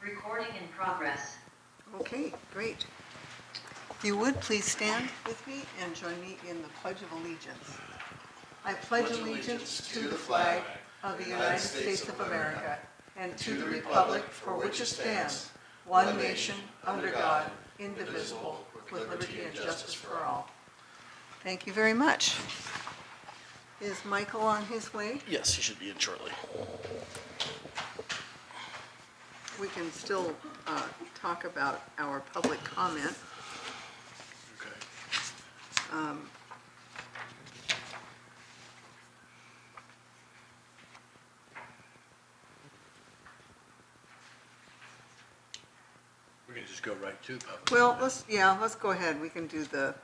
Recording in progress. Okay, great. If you would, please stand with me and join me in the Pledge of Allegiance. I pledge allegiance to the flag of the United States of America and to the republic for which it stands, one nation, under God, indivisible, with liberty and justice for all. Thank you very much. Is Michael on his way? Yes, he should be in shortly. We can still talk about our public comment. Okay. We can just go right to public. Well, let's go ahead. We can do the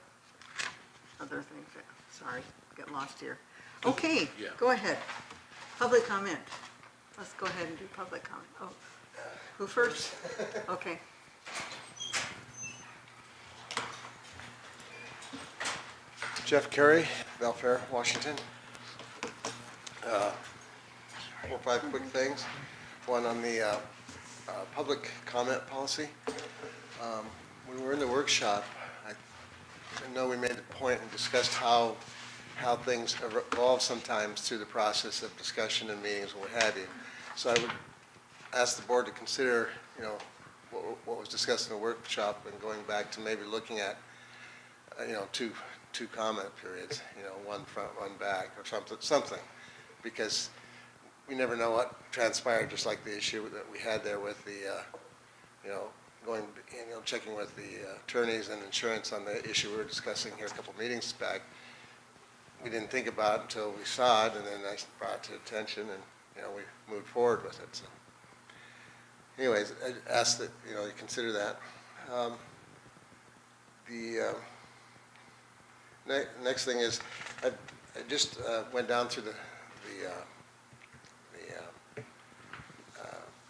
other things. Sorry, get lost here. Okay, Yeah. Go ahead. Public comment. Let's go ahead and do public comment. Oh, who first? Okay. Jeff Carey, Belfair, Washington. 4 or 5 quick things. One on the public comment policy. When we were in the workshop, I know we made a point and discussed how things evolve sometimes through the process of discussion and meetings and what have you. So I would ask the board to consider, what was discussed in the workshop and going back to maybe looking at, two comment periods, one front, one back, or something, because we never know what transpired, just like the issue that we had there with the, checking with the attorneys and insurance on the issue we were discussing here a couple meetings back. We didn't think about it until we saw it, and then I brought it to attention, and, we moved forward with it. So anyways, I ask that, you consider that. Next thing is, I just went down through the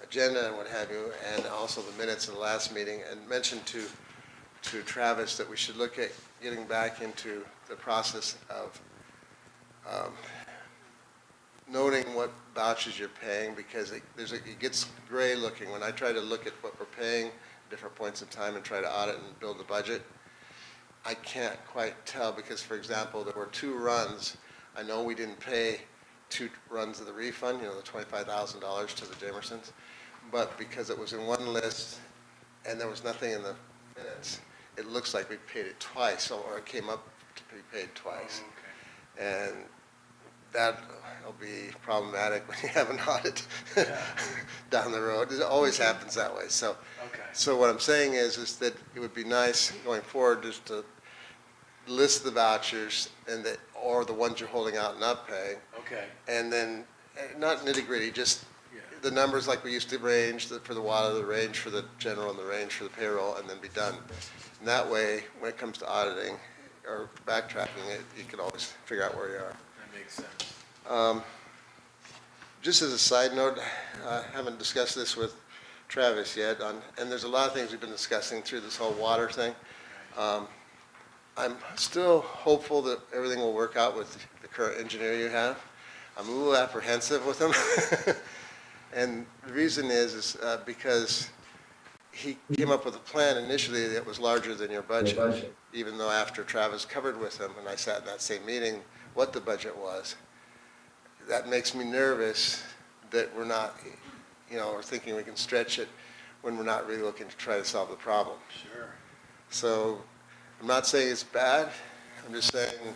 agenda and what have you, and also the minutes of the last meeting, and mentioned to Travis that we should look at getting back into the process of noting what vouchers you're paying, because it gets gray looking. When I try to look at what we're paying at different points in time and try to audit and build a budget, I can't quite tell, because, for example, there were 2 runs. I know we didn't pay 2 runs of the refund, the $25,000 to the Jamersons, but because it was in one list and there was nothing in the minutes, it looks like we paid it twice, or it came up to be paid twice. Oh, okay. And that will be problematic when you have an audit down the road. It always happens that way. So, Okay. so what I'm saying is that it would be nice going forward just to list the vouchers and or the ones you're holding out and not paying. Okay. And then not nitty gritty, just Yeah. the numbers like we used to range for the water, the range for the general, and the range for the payroll, and then be done. And that way, when it comes to auditing or backtracking it, you can always figure out where you are. That makes sense. Just as a side note, I haven't discussed this with Travis yet, and there's a lot of things we've been discussing through this whole water thing. I'm still hopeful that everything will work out with the current engineer you have. I'm a little apprehensive with him. And the reason is because he came up with a plan initially that was larger than your budget, even though after Travis covered with him, and I sat in that same meeting, what the budget was. That makes me nervous that we're not, we're thinking we can stretch it when we're not really looking to try to solve the problem. Sure. So I'm not saying it's bad. I'm just saying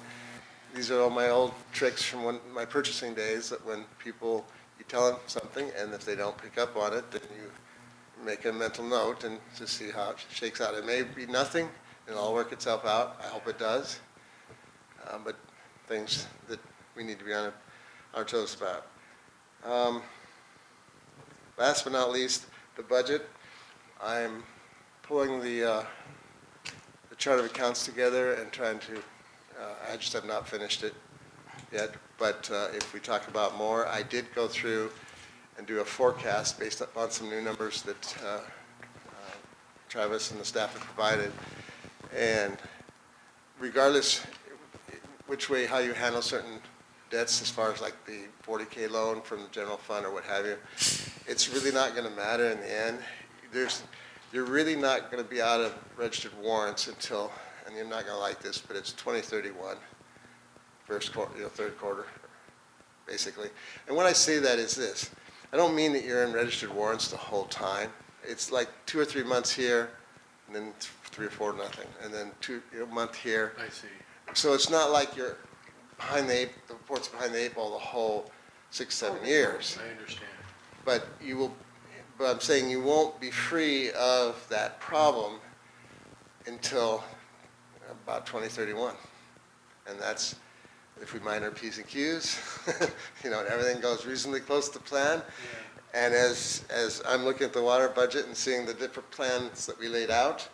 these are all my old tricks from my purchasing days, that when you tell them something, and if they don't pick up on it, then you make a mental note and just see how it shakes out. It may be nothing, and it'll all work itself out. I hope it does. But things that we need to be on our toes about. Last but not least, the budget. I'm pulling the chart of accounts together and trying to, I just have not finished it yet, but if we talk about more, I did go through and do a forecast based upon some new numbers that Travis and the staff have provided. And regardless which way, how you handle certain debts, as far as like the 40K loan from the general fund or what have you, it's really not going to matter in the end. you're really not going to be out of registered warrants until, and you're not going to like this, but it's 2031, first quarter, third quarter, basically. And when I say that is this, I don't mean that you're in registered warrants the whole time. It's like 2 or 3 months here, and then 3 or 4 nothing, and then a month here. I see. So it's not like you're behind the report's behind the 8 ball the whole 6, 7 years. I understand. But I'm saying you won't be free of that problem until about 2031. And that's if we mind our P's and Q's, and everything goes reasonably close to plan. Yeah. And as I'm looking at the water budget and seeing the different plans that we laid out,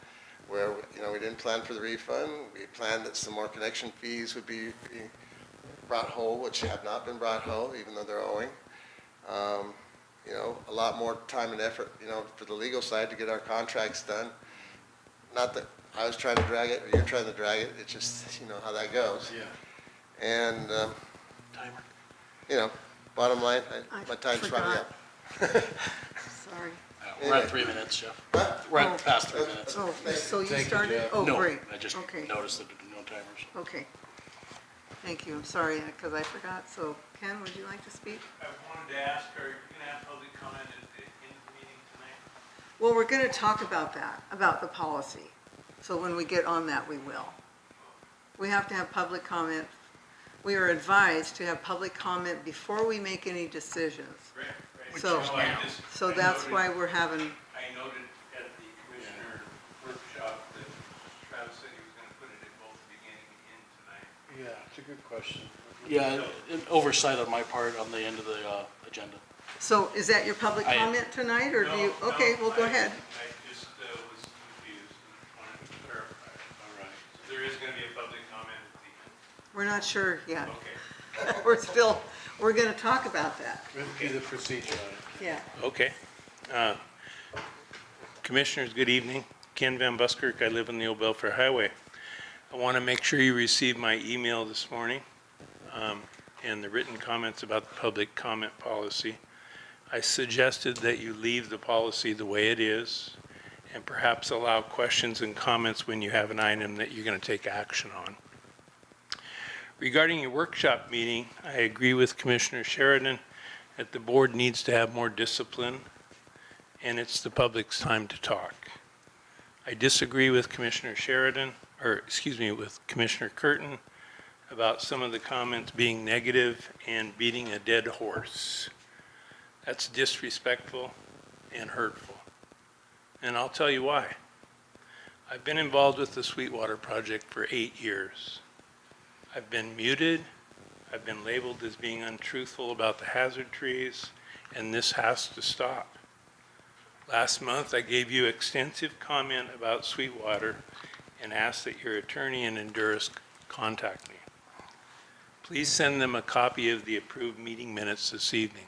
where, we didn't plan for the refund, we planned that some more connection fees would be brought whole, which have not been brought whole, even though they're owing. A lot more time and effort, for the legal side to get our contracts done. Not that I was trying to drag it, or you're trying to drag it, it's just, how that goes. Yeah. And, Timer. bottom line, I my time's running up. Sorry. We're at 3 minutes, Jeff. Huh? We're at past 3 minutes. Oh, so you Thank you, started? Jeff. Oh, No, great. I just Okay. noticed that there are no timers. Okay. Thank you. I'm sorry, because I forgot. So Ken, would you like to speak? I wanted to ask, are you going to have public comment in the meeting tonight? Well, we're going to talk about that, about the policy. So when we get on that, we will. We have to have public comment. We are advised to have public comment before we make any decisions. Right. So- So I that's noted- why we're having, I noted at the commissioner workshop that Travis said he was going to put it at both the beginning and tonight. Yeah, it's a good question. Yeah, an oversight on my part on the end of the agenda. so is that your public I- comment tonight, or do you? No, Okay, well, go I- ahead. I just was confused and wanted to clarify. All right. So there is going to be a public comment at the end. We're not sure yet. Okay. We're going to talk about that. Review the procedure on it. Yeah. Okay. Commissioners, good evening. Ken Van Buskirk, I live on the Old Belfair Highway. I want to make sure you received my email this morning and the written comments about the public comment policy. I suggested that you leave the policy the way it is and perhaps allow questions and comments when you have an item that you're going to take action on. Regarding your workshop meeting, I agree with Commissioner Sheridan that the board needs to have more discipline, and it's the public's time to talk. I disagree with Commissioner Sheridan, with Commissioner Curtin about some of the comments being negative and beating a dead horse. That's disrespectful and hurtful. And I'll tell you why. I've been involved with the Sweetwater project for 8 years. I've been muted, I've been labeled as being untruthful about the hazard trees, and this has to stop. Last month, I gave you extensive comment about Sweetwater and asked that your attorney in Honduras contact me. Please send them a copy of the approved meeting minutes this evening.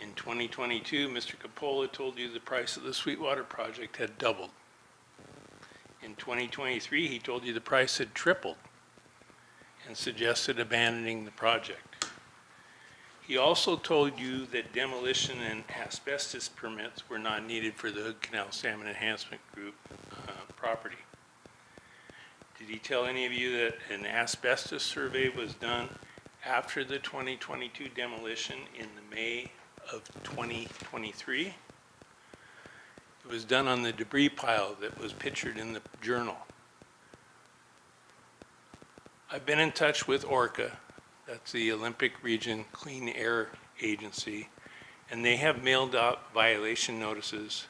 In 2022, Mr. Capola told you the price of the Sweetwater project had doubled. In 2023, he told you the price had tripled and suggested abandoning the project. He also told you that demolition and asbestos permits were not needed for the Hood Canal Salmon Enhancement Group property. Did he tell any of you that an asbestos survey was done after the 2022 demolition in the May of 2023? It was done on the debris pile that was pictured in the journal. I've been in touch with ORCA, that's the Olympic Region Clean Air Agency, and they have mailed out violation notices.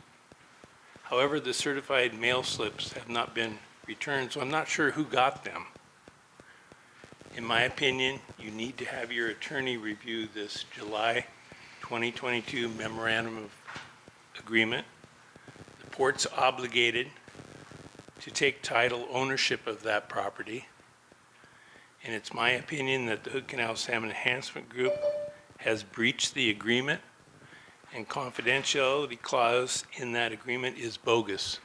However, the certified mail slips have not been returned, so I'm not sure who got them. In my opinion, you need to have your attorney review this July 2022 memorandum of agreement. The port's obligated to take title ownership of that property. And it's my opinion that the Hood Canal Salmon Enhancement Group has breached the agreement, and confidentiality clause in that agreement is bogus.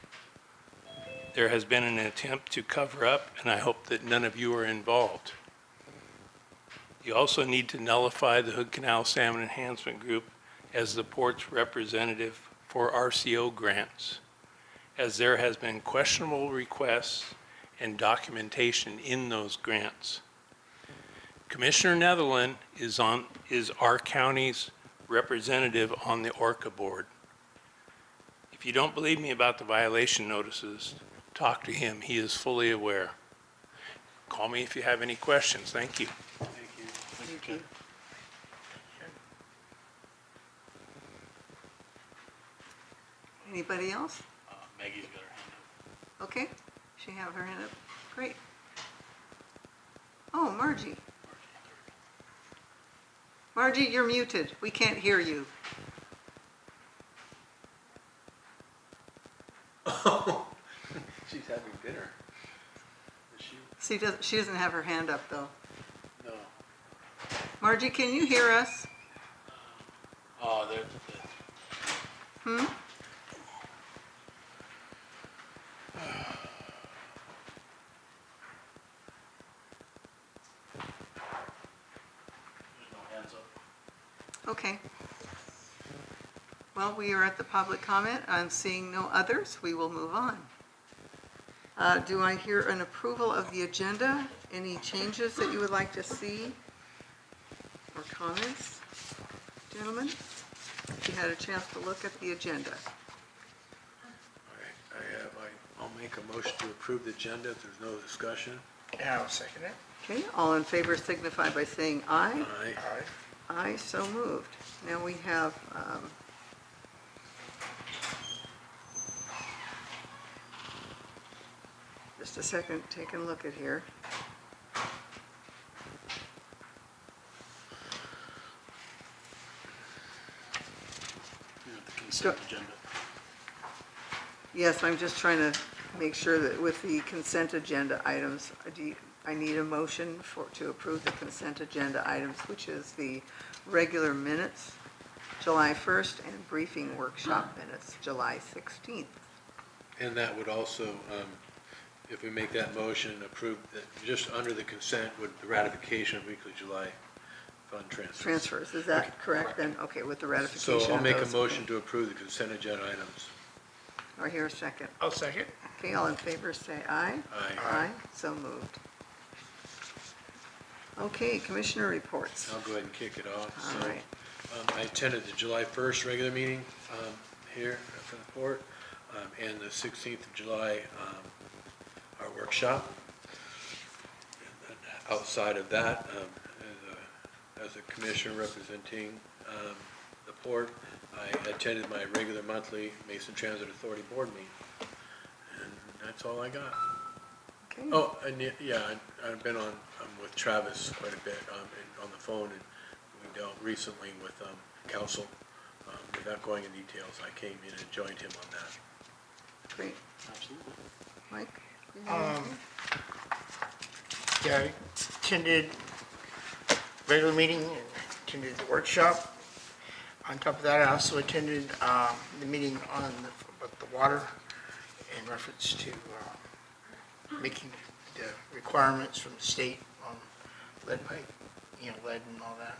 There has been an attempt to cover up, and I hope that none of you are involved. You also need to nullify the Hood Canal Salmon Enhancement Group as the port's representative for RCO grants, as there has been questionable requests and documentation in those grants. Commissioner Netherland is our county's representative on the ORCA board. If you don't believe me about the violation notices, talk to him. He is fully aware. Call me if you have any questions. Thank you. Thank you. Anybody else? Maggie's got her hand up. Okay, she have her hand up. Great. Oh, Margie. Margie, you're muted. We can't hear you. She's having dinner. Is she? She doesn't have her hand up, though. No. Margie, can you hear us? Oh, there's Hmm? no hands up. Okay. Well, we are at the public comment. I'm seeing no others. We will move on. Do I hear an approval of the agenda? Any changes that you would like to see? Or comments? Gentlemen, you had a chance to look at the agenda. I'll make a motion to approve the agenda if there's no discussion. Yeah, I'll second it. Okay, all in favor signify by saying aye. Aye. Aye. Aye, so moved. Now we have, just a second, taking a look at here. The consent agenda. Yes, I'm just trying to make sure that with the consent agenda items, I need a motion to approve the consent agenda items, which is the regular minutes, July 1st, and briefing workshop minutes, July 16th. And that would also, if we make that motion, approve that just under the consent with the ratification of weekly July fund transfers. Transfers, is that correct then? Okay, with the ratification So I'll of make a those. motion to approve the consent agenda items. Or here a second. I'll second. Okay, all in favor say aye. Aye. Aye, so moved. Okay, commissioner reports. I'll go ahead and kick it off. All So, right. I attended the July 1st regular meeting here at the port, and the 16th of July, our workshop. And then outside of that, as a commissioner representing the port, I attended my regular monthly Mason Transit Authority board meeting. And that's all I got. Okay. Oh, and yeah, I've been on with Travis quite a bit on the phone, and we dealt recently with council. Without going in details, I came in and joined him on that. Great. Absolutely. Mike? you have anything? Yeah, I attended regular meeting and attended the workshop. On top of that, I also attended the meeting on the water in reference to making the requirements from the state on lead pipe, lead and all that.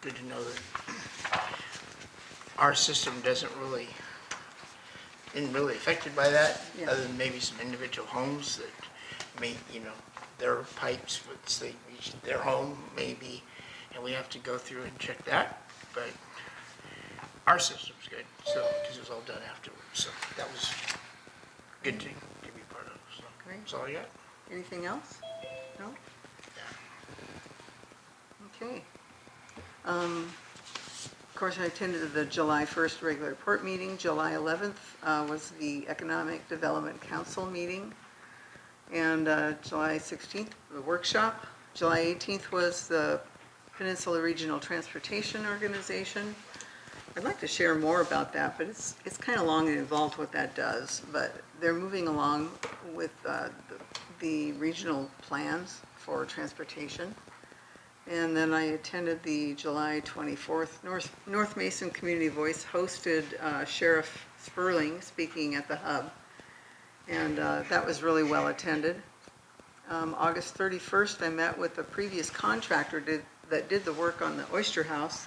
Good to know that our system isn't really affected by that, Yeah. other than maybe some individual homes that may, their pipes would say reach their home maybe, and we have to go through and check that, but our system's good, so, because it was all done afterwards, so that was good to be part of, so. Great. That's all I got. Anything else? No? Okay. Of course, I attended the July 1st regular report meeting. July 11th was the Economic Development Council meeting. And July 16th, the workshop. July 18th was the Peninsula Regional Transportation Organization. I'd like to share more about that, but it's kind of long and involved what that does. But they're moving along with the regional plans for transportation. And then I attended the July 24th North Mason Community Voice hosted Sheriff Sperling speaking at the hub. And that was really well attended. August 31st, I met with the previous contractor that did the work on the Oyster House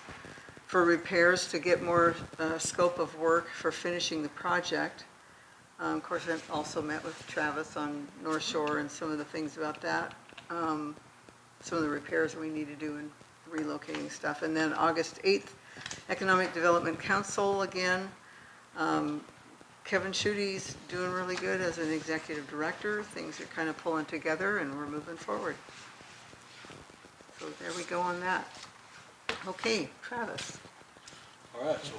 for repairs to get more scope of work for finishing the project. Of course, I also met with Travis on North Shore and some of the things about that. Some of the repairs that we need to do in relocating stuff. And then August 8th, Economic Development Council again. Kevin Schuette's doing really good as an executive director. Things are kind of pulling together and we're moving forward. So there we go on that. Okay, Travis. All right, so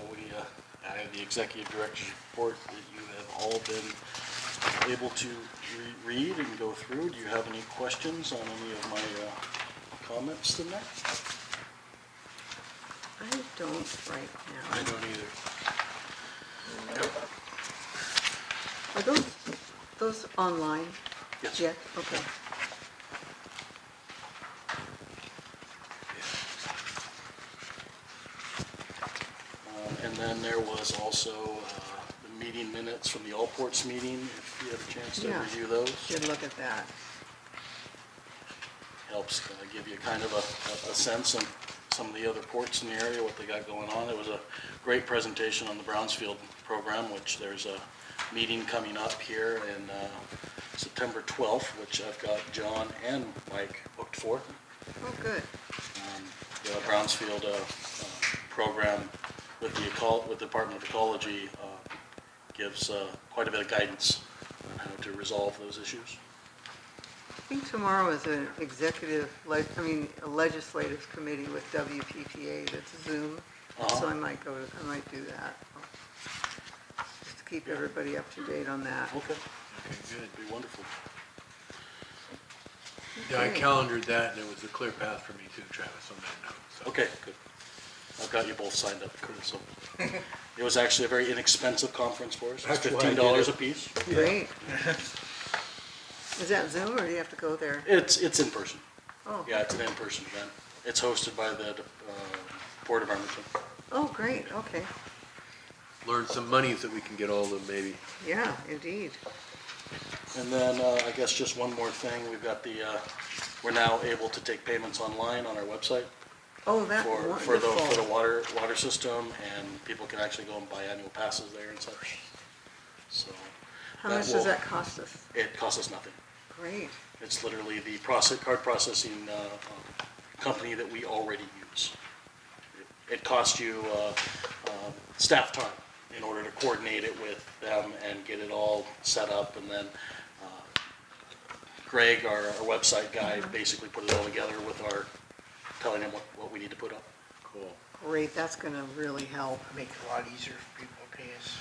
I have the executive director's report that you have all been able to read and go through. Do you have any questions on any of my comments tonight? I don't right I now. don't either. Are those online? Yes. Yeah, okay. And then there was also the meeting minutes from the All Ports meeting, if you had a chance to Yeah. review those. Good look at that. Helps give you kind of a sense of some of the other ports in the area, what they got going on. It was a great presentation on the Brownsfield program, which there's a meeting coming up here in September 12th, which I've got John and Mike booked for. Oh, good. The Brownsfield program with the Department of Ecology gives quite a bit of guidance on how to resolve those issues. I think tomorrow is an a legislative committee with WPPA that's Zoom. So I might do that. Just to keep everybody up to date on that. Okay, Okay, good. it'd be wonderful. Yeah, I Okay. calendared that, and it was a clear path for me too, Travis, on that note, so. Okay, good. I've got you both signed up, so. It was actually a very inexpensive conference for us. It's That's why I did $15 it. a piece. Great. Is that Zoom or do you have to go there? It's in person. Oh, Yeah, it's an in-person event. It's hosted by the Port of Arlington. oh, great, okay. Learn some monies that we can get all of them, maybe. Yeah, indeed. And then, I guess just one more thing, we've got we're now able to take payments online on our website Oh, that's for the wonderful. water system, and people can actually go and buy annual passes there and such. So, How much does that cost us? it costs us nothing. Great. It's literally the card processing company that we already use. It costs you staff time in order to coordinate it with them and get it all set up, and then Greg, our website guy, basically put it all together with telling him what we need to put up. Cool. Great, that's gonna really help. Make it a lot easier for people to pay us.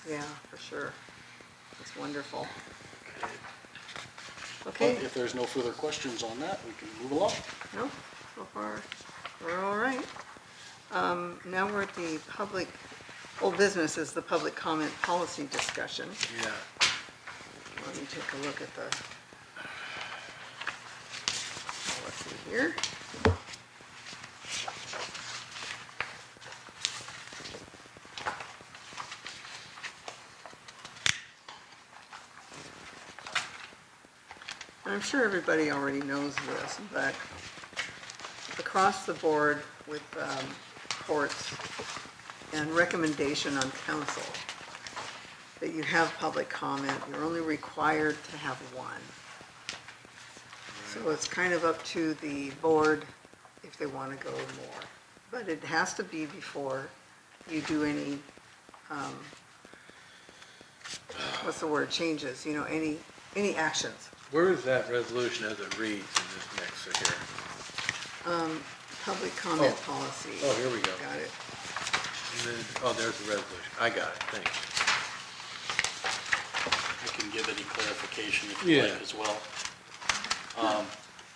Yeah, for sure. It's wonderful. But Okay, if there's no further questions on that, we can move along. no, so far, we're all right. Now we're at the old business is the public comment policy discussion. Yeah. Let me take a look at the policy here. I'm sure everybody already knows this, but across the board with courts and recommendation on council, that you have public comment, you're only required to have one. So it's kind of up to the board if they want to go more. But it has to be before you do any, what's the word, changes, any actions. Where is that resolution as it reads in this next here? Public comment policy. Oh, here we go. Got it. And then, oh, there's the resolution. I got it, thanks. I can give any clarification if you Yeah. like as well.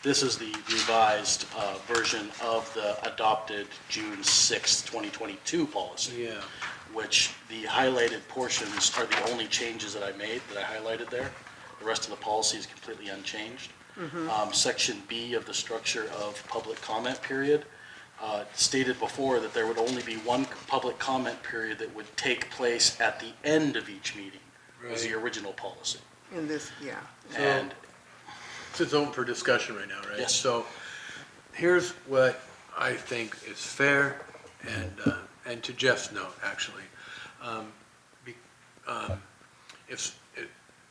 This is the revised version of the adopted June 6th, 2022 policy. Yeah. Which the highlighted portions are the only changes that I made, that I highlighted there. The rest of the policy is completely unchanged. Section B of the structure of public comment period stated before that there would only be one public comment period that would take place at the end of each meeting, was the Right. original policy. In this, yeah. And It's open for discussion right now, right? Yes. So here's what I think is fair and to Jeff's note, actually, be- if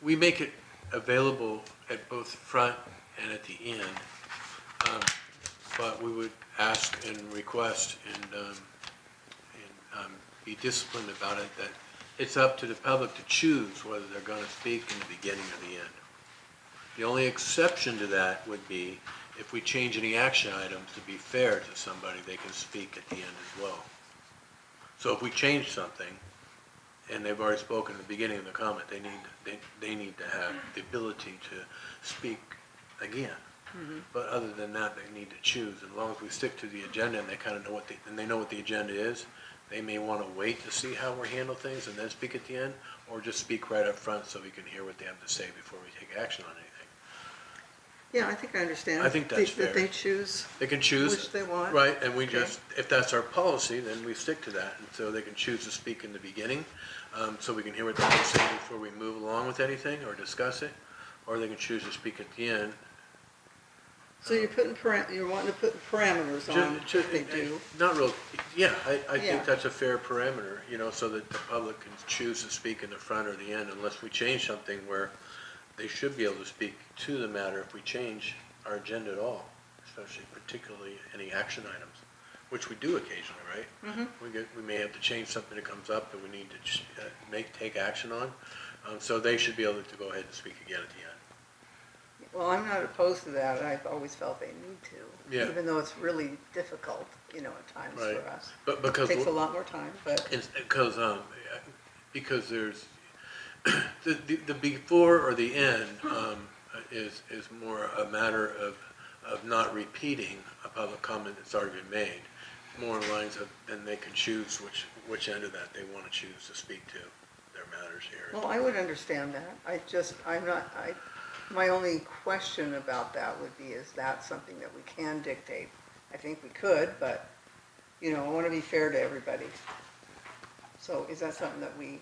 we make it available at both front and at the end, but we would ask and request and be disciplined about it, that it's up to the public to choose whether they're going to speak in the beginning or the end. The only exception to that would be if we change any action items, to be fair to somebody, they can speak at the end as well. So if we change something, and they've already spoken at the beginning of the comment, they need to have the ability to speak again. But other than that, they need to choose. As long as we stick to the agenda and they kind of know they know what the agenda is, they may want to wait to see how we handle things and then speak at the end, or just speak right up front so we can hear what they have to say before we take action on anything. Yeah, I think I understand. I think that's fair. That they choose They can choose. which they want. Right, and we Okay. just, if that's our policy, then we stick to that. And so they can choose to speak in the beginning, so we can hear what they have to say before we move along with anything or discuss it, or they can choose to speak at the end. So you're you're wanting to put parameters on if they do. Not real, yeah, I Yeah. think that's a fair parameter, so that the public can choose to speak in the front or the end, unless we change something where they should be able to speak to the matter if we change our agenda at all, especially particularly any action items, which we do occasionally, right? We may have to change something that comes up that we need to take action on, so they should be able to go ahead and speak again at the end. Well, I'm not opposed to that. I've always felt they need to. Yeah. Even though it's really difficult, at times Right. for us. But because It takes a lot more time, but. Because there's the before or the end is more a matter of not repeating a public comment that's already been made. More in lines of, then they can choose which end of that they want to choose to speak to their matters here. Well, I would understand that. My only question about that would be, is that something that we can dictate? I think we could, but, I want to be fair to everybody. So is that something that we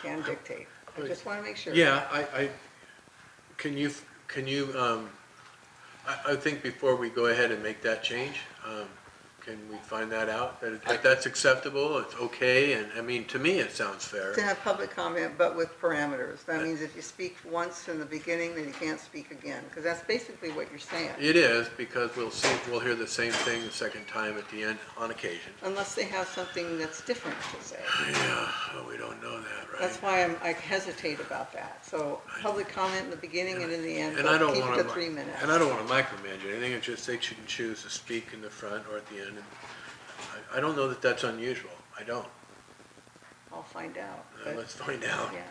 can dictate? I just want to make sure. Yeah, I think before we go ahead and make that change, can we find that out? That if that's acceptable, it's okay, and, I mean, to me, it sounds fair. To have public comment, but with parameters. That means if you speak once in the beginning, then you can't speak again, because that's basically what you're saying. It is, because we'll hear the same thing the second time at the end on occasion. Unless they have something that's different to say. Yeah, well, we don't know that, right? That's why I hesitate about that. So public comment in the beginning and in the end, And I but don't keep it want to 3 minutes. And I don't want to micromanage anything, it's just they shouldn't choose to speak in the front or at the end. And I don't know that that's unusual, I don't. I'll find out. but- Let's find out. Yeah.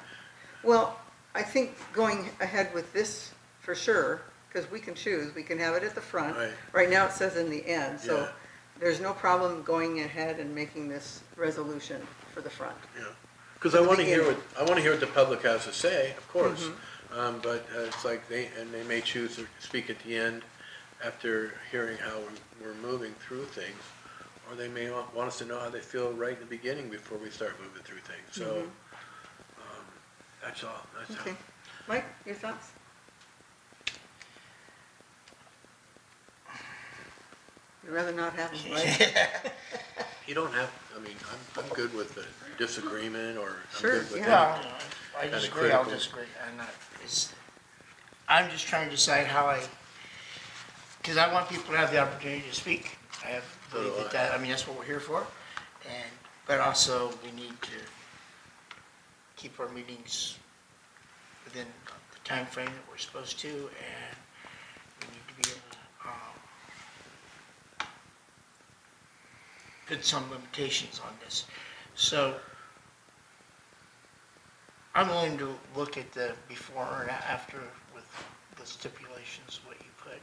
Well, I think going ahead with this for sure, because we can choose, we can have it at the front. Right. Right now it says in the end, so Yeah. there's no problem going ahead and making this resolution for the front. Yeah, because At I the want to hear beginning. what the public has to say, of course. Mm-hmm. But it's like they may choose to speak at the end after hearing how we're moving through things, or they may want us to know how they feel right in the beginning before we start moving through things. So that's all. That's Okay. all. Mike, your thoughts? You'd rather not have them, right? You don't have. I mean, I'm good with the disagreement, or I'm Sure, good with yeah. Well, I Kinda disagree, I'll critical. disagree. I'm just trying to decide how because I want people to have the opportunity to speak. I have So do believe I. I mean, that's what we're here for. But also, we need to keep our meetings within the time frame that we're supposed to, and we need to be able to put some limitations on this. So I'm willing to look at the before and after with the stipulations, what you put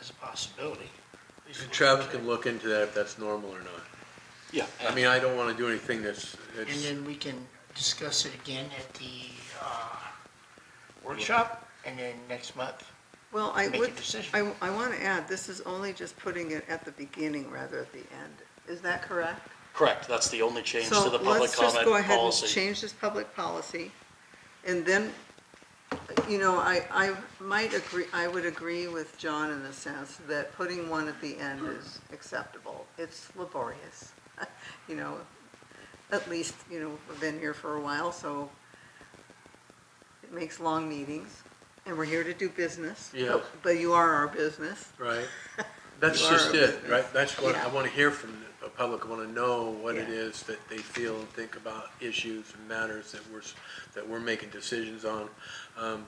as a possibility. At least And what Travis you can said. look into that if that's normal or not. Yeah. I mean, I don't want to do anything that's And then we can discuss it again at the workshop, and then next month. Well, I Make a would, decision. I want to add, this is only just putting it at the beginning rather at the end. Is that correct? Correct, that's the only change So to the public let's just go comment ahead and policy. change this public policy. And then, I might agree, I would agree with John in the sense that putting one at the end is acceptable. It's laborious. you know, at least, you know, we've been here for a while, so it makes long meetings, and we're here to do business. Yes. But you are our business. Right? That's You are just a it, business. right? That's what I Yeah. want to hear from the public. I want to know what it Yeah. is that they feel and think about issues and matters that we're making decisions on.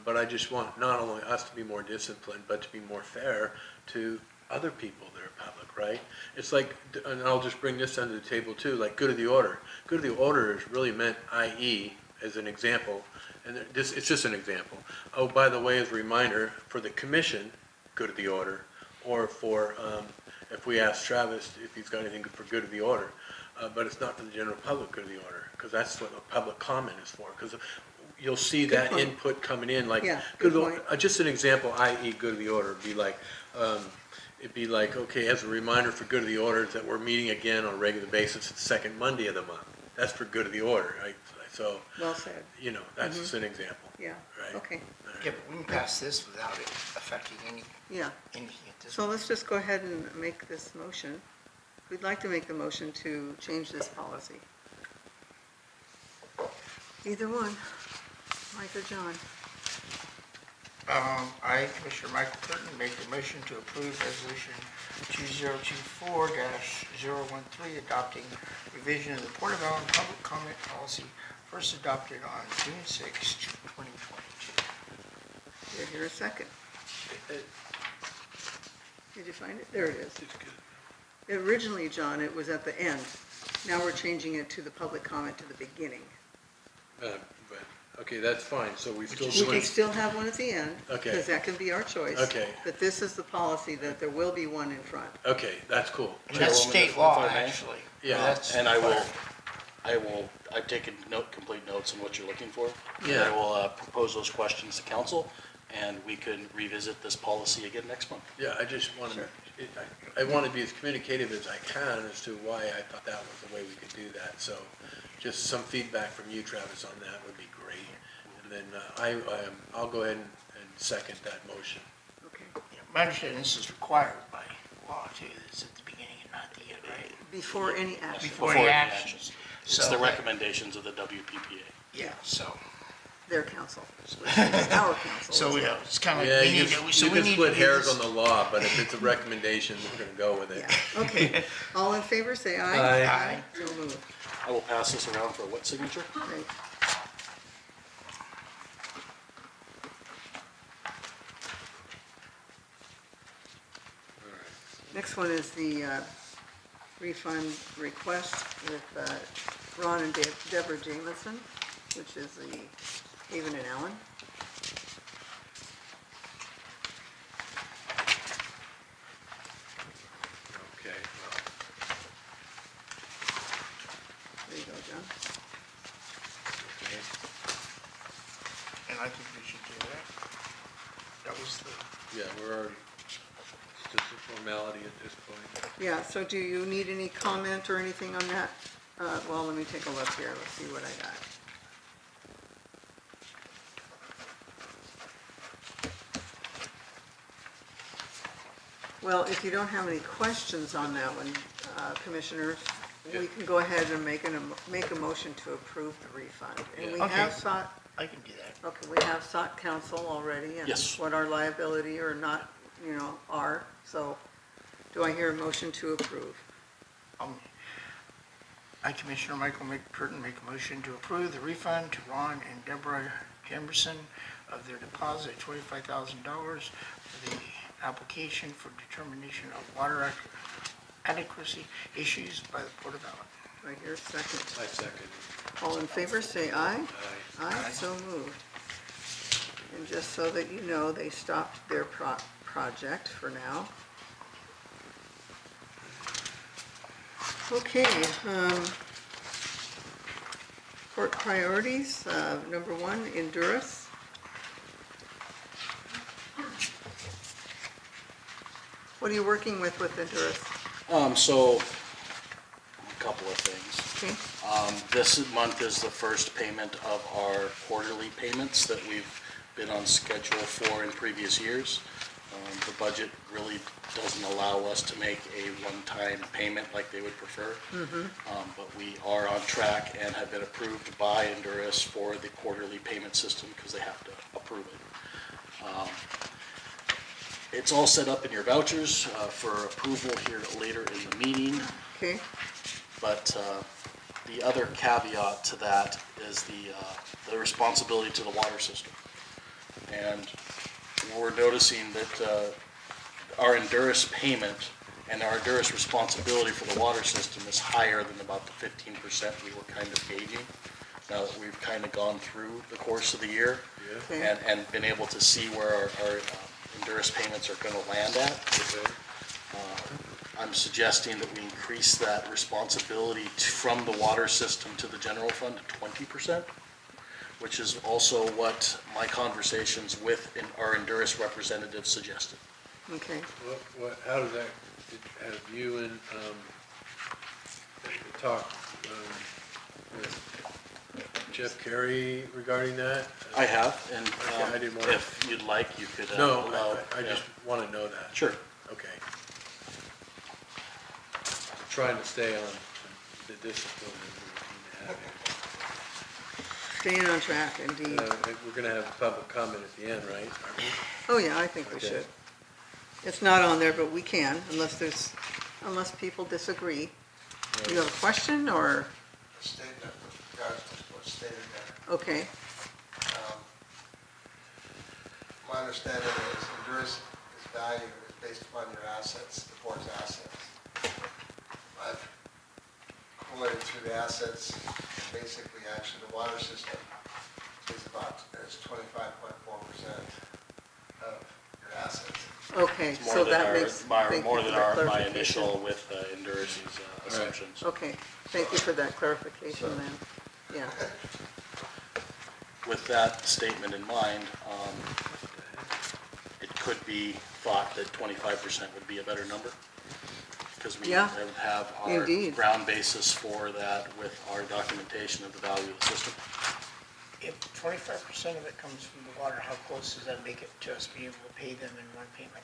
But I just want not only us to be more disciplined, but to be more fair to other people that are public, right? It's like, and I'll just bring this under the table too, like good of the order. Good of the order is really meant i.e. as an example, and it's just an example. Oh, by the way, as a reminder, for the commission, good of the order, or for, if we ask Travis if he's got anything for good of the order, but it's not for the general public good of the order, because that's what a public comment is for, because you'll see Good that point. input coming in, like, Yeah, good good of the- point. just an example, i.e. good of the order, would be like, it'd be like, okay, as a reminder for good of the order that we're meeting again on a regular basis the second Monday of the month. That's for good of the order, right? So, Well said, you know, that's just an example, yeah, right? okay, Yeah, but we can pass this without it affecting yeah. anything at this So point. let's just go ahead and make this motion. We'd like to make the motion to change this policy. Either one, Mike or John. I, Commissioner Michael Curtin, make the motion to approve Resolution 2024-013, adopting revision of the Port of Allen public comment policy first adopted on June 6, 2022. Did I hear a second? Did you find it? There it is. Originally, John, it was at the end. Now we're changing it to the public comment to the beginning. But, okay, that's fine, so we still We doing, can still have one at the end. Okay. Because that can be our choice. Okay. But this is the policy that there will be one in front. okay, that's cool. And that's Chairwoman, state if law, I may? actually. Yeah. That's And required. I've taken complete notes on what you're looking for. Yeah. I will propose those questions to council, and we can revisit this policy again next month. Yeah, I just want to, I want to be as communicative as I can as to why I thought that was the way we could do that. So just some feedback from you, Travis, on that would be great. And then I'll go ahead and second that motion. Okay. Yeah, my understanding, this is required by law too, it's at the beginning and not the end, right? Before any action. Before any actions. actions. So It's the that- recommendations of the WPPA. Yeah, so, Their council. Our council. so, as yeah, well. it's kind of Yeah, like, we you need to, can, so you we can need split to do hairs this. on the law, but if it's a recommendation, we're going to go with it. Yeah, okay. All in favor, say aye. Aye. So moved. I will pass this around for a wet signature. Great. Next one is the refund request with Ron and Deborah Jamison, which is the Haven and Allyn. Okay, There you go, John. okay. And I think we should do that. That was the, Yeah, we're already, it's just a formality at this point. Yeah, so do you need any comment or anything on that? Well, let me take a look here, let's see what I got. Well, if you don't have any questions on that one, commissioners, we can go ahead and make a motion to approve the refund. And we Yeah. have Okay. sought, I can do that. okay, we have sought counsel already and Yes. what our liability or not, you know, are. So do I hear a motion to approve? I, Commissioner Michael Curtin, make a motion to approve the refund to Ron and Deborah Jamerson of their deposit of $25,000 for the application for determination of water adequacy issues by the Port of Allen. Do I hear a second? I second. All in favor, say aye. Aye. Aye, so moved. And just so that you know, they stopped their project for now. Okay, court priorities, number one, Honduras. What are you working with Honduras? So, a couple of things. Okay, This month is the first payment of our quarterly payments that we've been on schedule for in previous years. The budget really doesn't allow us to make a one-time payment like they would prefer. But we are on track and have been approved by Honduras for the quarterly payment system because they have to approve it. It's all set up in your vouchers for approval here later in the meeting. Okay, But the other caveat to that is the responsibility to the water system. And we're noticing that our Honduras payment and our Honduras responsibility for the water system is higher than about the 15% we were kind of gauging. Now that we've kind of gone through the course of the year okay, and been able to see where our Honduras payments are going to land at. I'm suggesting that we increase that responsibility from the water system to the general fund to 20%, which is also what my conversations with our Honduras representatives suggested. okay. How does that, have you and, talked, with Jeff Carey regarding that? I have, and Okay, I didn't wanna- if you'd like, you could No, allow. I just wanna know that. Sure. Okay. Trying to stay on the discipline that we Staying on track, indeed. have. We're gonna have public comment at the end, right? Aren't we? Oh, yeah, I think we Okay. should. It's not on there, but we can, unless people disagree. You have a question, or, Statement with regards to what's stated there. okay, My understanding is Honduras' value is based upon your assets, the port's assets. I've collated through the assets, basically, actually, the water system is 25.4% of your assets. okay, It's more so than that makes, thank you more for than that my clarification. initial with Honduras' assumptions. Okay, thank you for that clarification then, yeah. With that statement in mind, it could be thought that 25% would be a better number. Because we Yeah, would have our indeed. ground basis for that with our documentation of the value of the system. If 25% of it comes from the water, how close does that make it to us being able to pay them in one payment?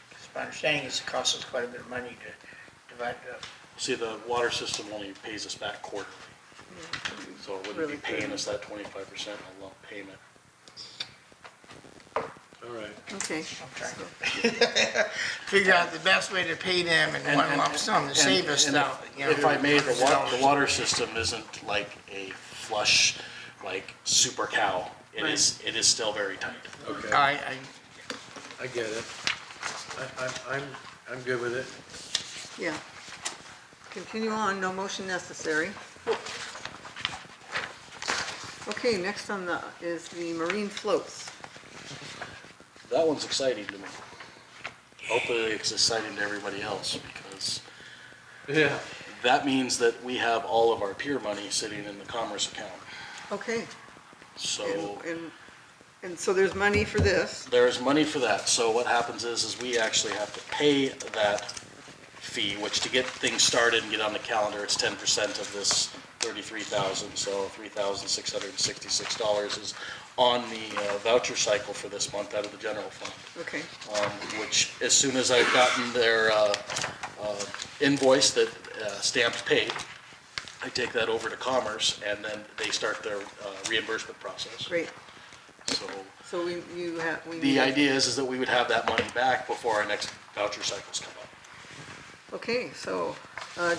Because my understanding is it costs us quite a bit of money to divide it up. See, the water system only pays us back quarterly. So it wouldn't Really be paying good. us that 25% in a lump payment. All right. Okay, I'm trying to figure out the best way to pay them in one lump sum to save us And now. you know, if I may, the $100. water system isn't like a flush, like super cow. It is still very tight. Okay, I, I get it. I'm good with it. yeah. Continue on, no motion necessary. Okay, next on is the marine floats. That one's exciting to me. Hopefully it's exciting to everybody else because Yeah. that means that we have all of our pier money sitting in the commerce account. Okay, So and so there's money for this, there's money for that. So what happens is we actually have to pay that fee, which to get things started and get on the calendar, it's 10% of this 33,000. So $3,666 is on the voucher cycle for this month out of the general fund. okay, Which as soon as I've gotten their invoice that stamped paid, I take that over to Commerce and then they start their reimbursement process. great. So we The need, idea is that we would have that money back before our next voucher cycles come up. okay, so,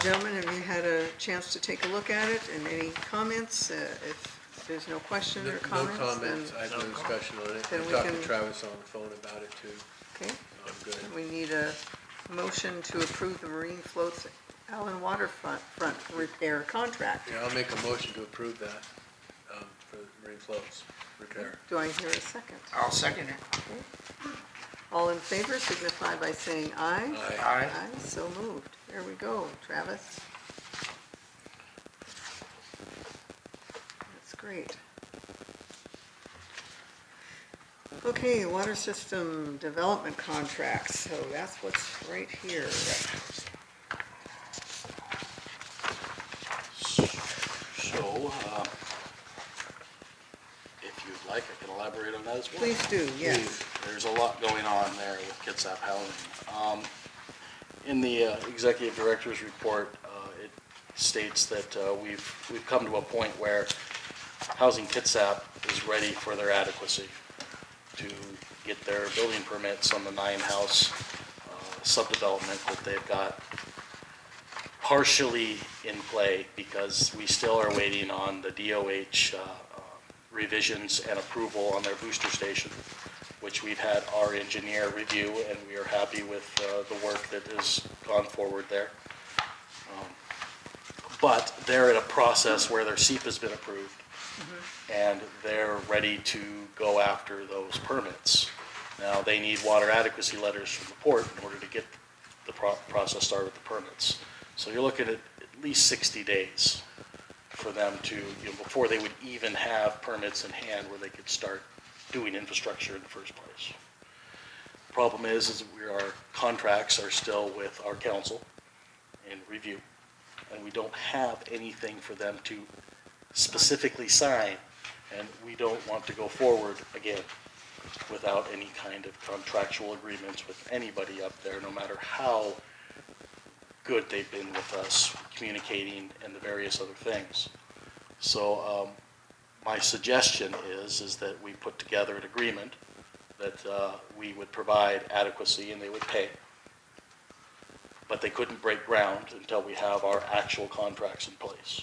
gentlemen, have you had a chance to take a look at it, and any comments? If there's no question or No comments, comments, then, I have no discussion on it. I then we talked to can- Travis on the phone about it too. okay, I'm good. we need a motion to approve the marine floats Allyn Waterfront repair contract. Yeah, I'll make a motion to approve that, for the marine floats repair. Do I hear a second? I'll second it. All in favor signify by saying aye. Aye. Aye. Aye, so moved. There we go, Travis. That's great. Okay, water system development contracts, so that's what's right here. So, if you'd like, I can elaborate on that as well. Please do, yes. there's a lot going on there with Kitsap Housing. In the executive director's report, it states that we've come to a point where Housing Kitsap is ready for their adequacy to get their building permits on the 9-house subdevelopment that they've got partially in play, because we still are waiting on the DOH revisions and approval on their booster station, which we've had our engineer review, and we are happy with the work that has gone forward there. But they're at a process where their SEEP has been approved, and they're ready to go after those permits. Now, they need water adequacy letters from the port in order to get the process started with the permits. So you're looking at least 60 days for them to, before they would even have permits in hand where they could start doing infrastructure in the first place. Problem is our contracts are still with our council in review, and we don't have anything for them to specifically sign, and we don't want to go forward again without any kind of contractual agreements with anybody up there, no matter how good they've been with us, communicating and the various other things. So my suggestion is that we put together an agreement that we would provide adequacy and they would pay, but they couldn't break ground until we have our actual contracts in place.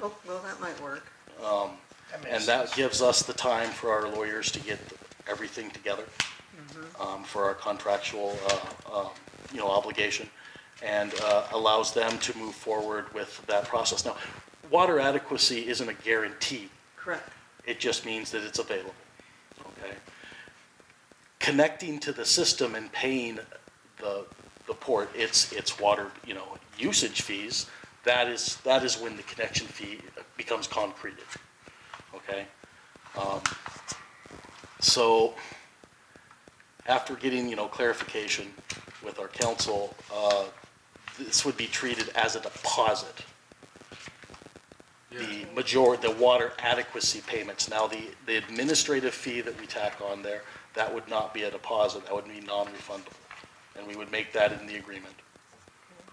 Oh, well, that might work. And that gives us the time for our lawyers to get everything together for our contractual, obligation, and allows them to move forward with that process. Now, water adequacy isn't a guarantee. Correct. It just means that it's available, okay? Connecting to the system and paying the port, its water, usage fees, that is when the connection fee becomes concreted, okay? So after getting, clarification with our council, this would be treated as a deposit. The water adequacy payments. Now, the administrative fee that we tack on there, that would not be a deposit, that would be non-refundable. And we would make that in the agreement,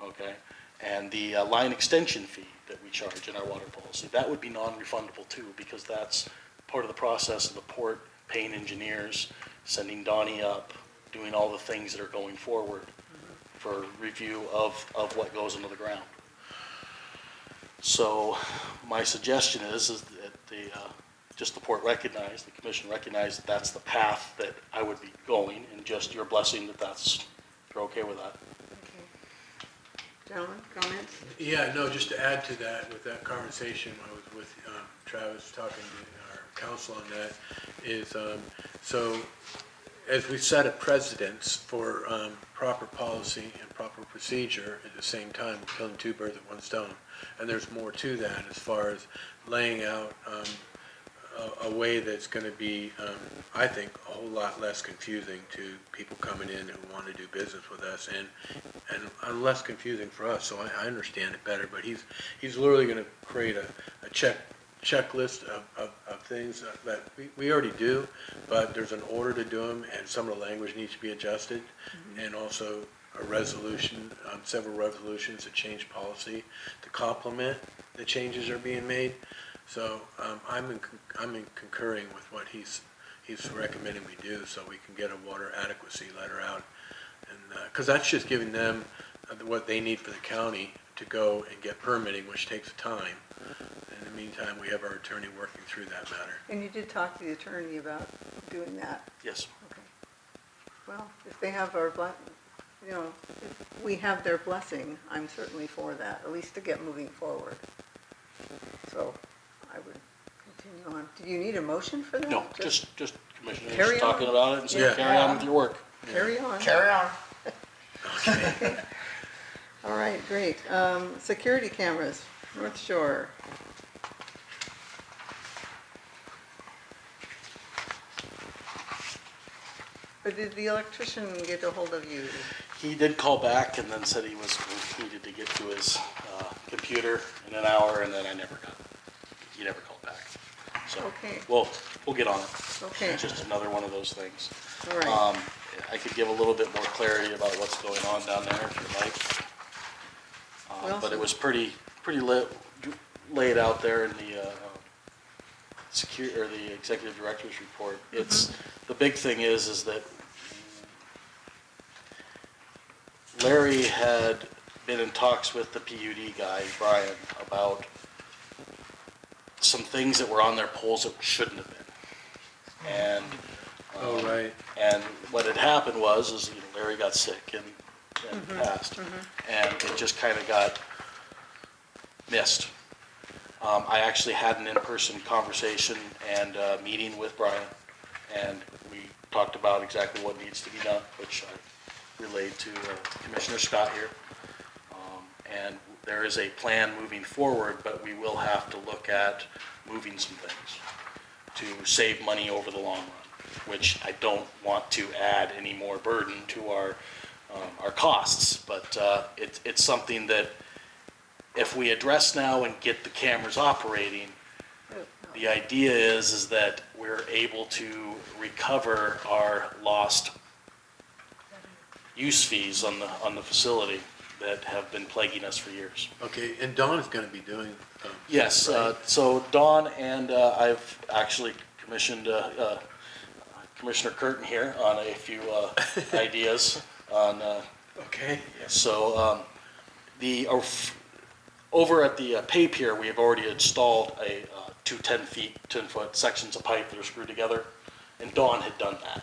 okay? And the line extension fee that we charge in our water policy, that would be non-refundable too, because that's part of the process of the port, paying engineers, sending Donnie up, doing all the things that are going forward for review of what goes into the ground. So my suggestion is that the port recognize, the commission recognize that that's the path that I would be going, and just your blessing that you're okay with that. Okay. Gentlemen, comments? Yeah, no, just to add to that, with that conversation, I was with Travis talking to our council on that, is so as we set a precedence for proper policy and proper procedure, at the same time, we're killing two birds with one stone. And there's more to that as far as laying out a way that's going to be, I think, a whole lot less confusing to people coming in who want to do business with us, and less confusing for us. So I understand it better. But he's literally going to create a checklist of things that we already do, but there's an order to do them, and some of the language needs to be adjusted, and also a resolution, several resolutions to change policy to complement the changes that are being made. So I'm in concurring with what he's recommending we do, so we can get a water adequacy letter out, and because that's just giving them what they need for the county to go and get permitting, which takes time. In the meantime, we have our attorney working through that matter. And you did talk to the attorney about doing that? Yes. Okay. Well, if they have if we have their blessing, I'm certainly for that, at least to get moving forward. So I would continue on. Do you need a motion for that? No, just commissioners Carry on. talking about it, and say, Yeah. carry on with your work. Carry on. Carry on. Okay. All right, great. Security cameras, North Shore. Or did the electrician get a hold of you? He did call back and then said he needed to get to his computer in an hour, and then he never called back. So Okay. we'll we'll get on it. Okay, It's just another one of those things. all right. I could give a little bit more clarity about what's going on down there if you'd like. Well, But it was pretty laid out there in the the executive director's report. It's, the big thing is that Larry had been in talks with the PUD guy, Brian, about some things that were on their poles that shouldn't have been. And Oh, right. and what had happened was, is, you know, Larry got sick and passed, and it just kind of got missed. I actually had an in-person conversation and meeting with Brian, and we talked about exactly what needs to be done, which I relayed to Commissioner Scott here. And there is a plan moving forward, but we will have to look at moving some things to save money over the long run, which I don't want to add any more burden to our costs, but it's something that if we address now and get the cameras operating, the idea is that we're able to recover our lost use fees on the facility that have been plaguing us for years. Okay, and Dawn is gonna be doing. Yes, right? so Dawn and I've actually commissioned Commissioner Curtin here on a few ideas on, Okay. so over at the pay pier, we have already installed two 10-foot sections of pipe that are screwed together, and Dawn had done that.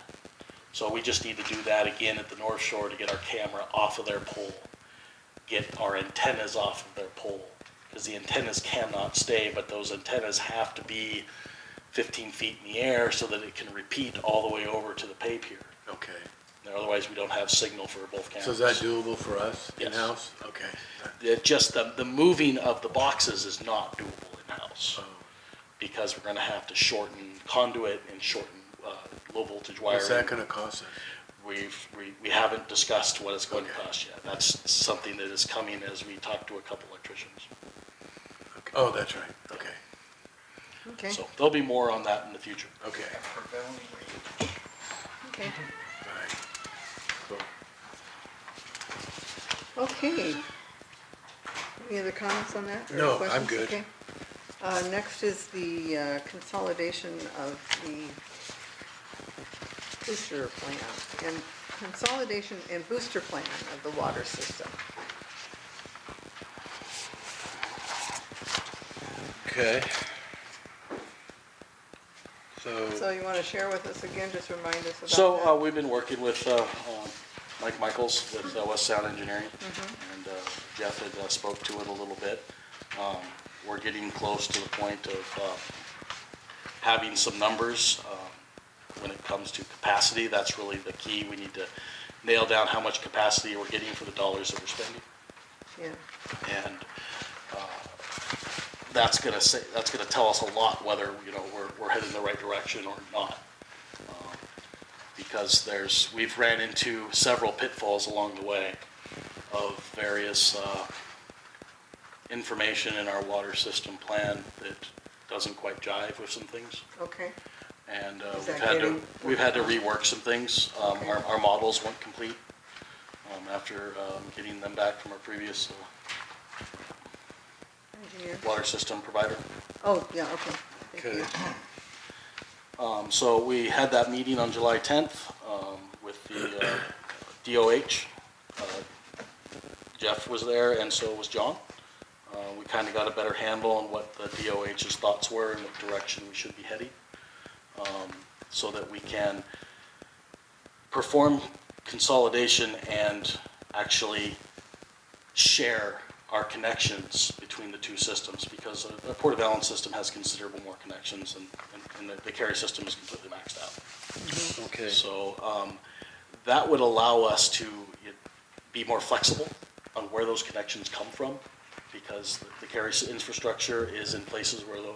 So we just need to do that again at the North Shore to get our camera off of their pole, get our antennas off of their pole, because the antennas cannot stay, but those antennas have to be 15 feet in the air so that it can repeat all the way over to the pay pier. Okay. Otherwise, we don't have signal for both cameras. So is that doable for us Yes. in-house? Okay. Just the moving of the boxes is not doable in-house, Oh, because we're gonna have to shorten conduit and shorten low voltage wiring. what's that gonna cost us? We haven't discussed what it's going to Okay. cost yet. That's something that is coming as we talk to a couple electricians. Okay. Oh, that's right. Okay. Okay, So there'll be more on that in the future. Okay. okay, All right. Cool. okay. Any other comments on that? or No, I'm questions? good. Okay. Next is the consolidation of the booster plan, and consolidation and booster plan of the water system. Okay. So So, you want to share with us again, just remind us about that? So we've been working with Mike Michaels with West Sound Engineering, and Jeff had spoke to it a little bit. We're getting close to the point of having some numbers when it comes to capacity. That's really the key. We need to nail down how much capacity we're getting for the dollars that we're spending. Yeah, And that's gonna tell us a lot whether, you know, we're heading in the right direction or not. Because we've ran into several pitfalls along the way of various information in our water system plan that doesn't quite jive with some things. okay, And Is that we've had to rework some things. Okay. Our models weren't complete after getting them back from our previous engineer. water system provider. Oh, yeah, okay. Thank Okay. you. So we had that meeting on July 10th with the DOH. Jeff was there, and so was John. We kind of got a better handle on what the DOH's thoughts were and what direction we should be heading, so that we can perform consolidation and actually share our connections between the two systems, because the Port of Allyn system has considerable more connections, and the Cary system is completely maxed out. okay. So that would allow us to be more flexible on where those connections come from, because the Cary infrastructure is in places where the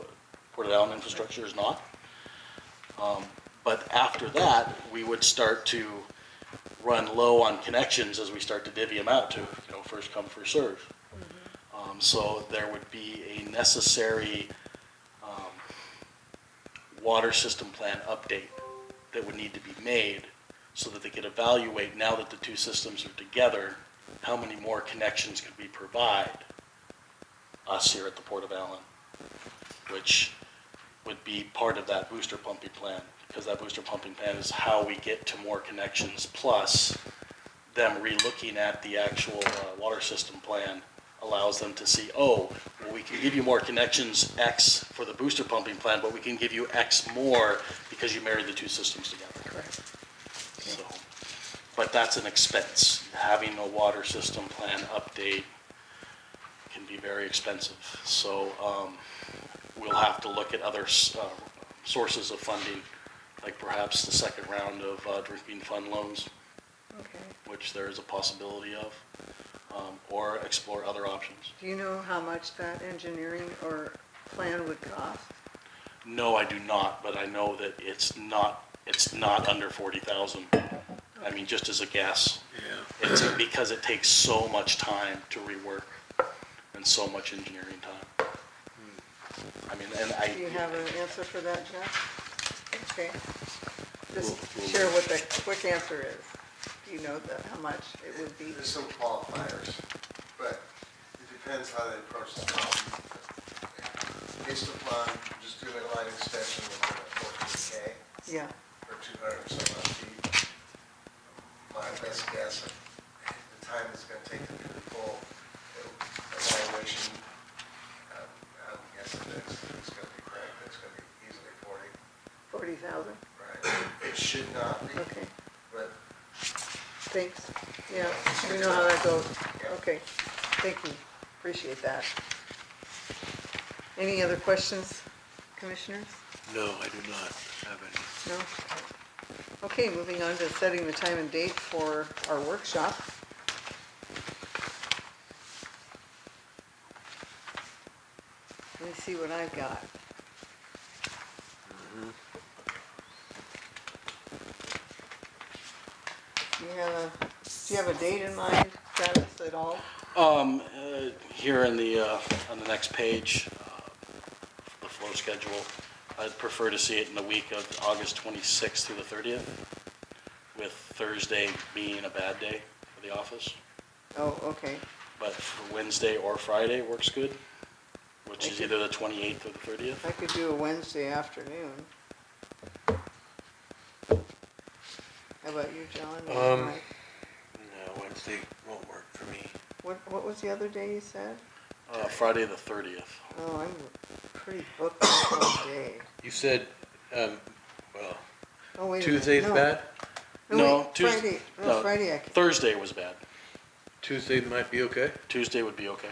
Port of Allyn infrastructure is not. But after that, we would start to run low on connections as we start to divvy them out to, you know, first come, first serve. So there would be a necessary water system plan update that would need to be made so that they could evaluate, now that the two systems are together, how many more connections could we provide us here at the Port of Allyn, which would be part of that booster pumping plan, because that booster pumping plan is how we get to more connections, plus them re-looking at the actual water system plan allows them to see, oh, well, we can give you more connections X for the booster pumping plan, but we can give you X more because you married the two systems together. Correct. So, but that's an expense. Having a water system plan update can be very expensive. So we'll have to look at other sources of funding, like perhaps the second round of drinking fund loans, Okay. which there is a possibility of, or explore other options. Do you know how much that engineering or plan would cost? No, I do not, but I know that it's not under 40,000. I mean, just as a guess. Yeah. It's because it takes so much time to rework and so much engineering time. I mean, and Do you have an answer for that, Jeff? Okay. Just We'll- share what the quick answer is. Do you know how much it would be? There's some qualifiers, but it depends how they approach the problem. Based upon just doing a line extension within a 14K Yeah, or 200 or some odd feet, my best guess, the time it's going to take to do the full evaluation, I'm guessing that it's going to be correct. It's going to be easily 40,000. right? It should not be, Okay, but thanks. Yeah, we know how that goes. Yeah. Okay, thank you. Appreciate that. Any other questions, commissioners? No, I do not have any. No? Okay, moving on to setting the time and date for our workshop. Let me see what I've got. Do you have a date in mind, Travis, at all? here in the on the next page, the flow schedule, I'd prefer to see it in the week of August 26th through the 30th, with Thursday being a bad day for the office. Oh, okay. But for Wednesday or Friday works good, which is Okay. either the 28th or the 30th. I could do a Wednesday afternoon. How about you, John? Mike? No, Wednesday won't work for me. What was the other day you said? Friday the 30th. Oh, I'm pretty booked all day. You said, well, Oh, wait a minute. Tuesday's No. bad? No, Wait, Tuesday- Friday. no. No, Friday I can. Thursday was bad. Tuesday might be okay. Tuesday would be okay.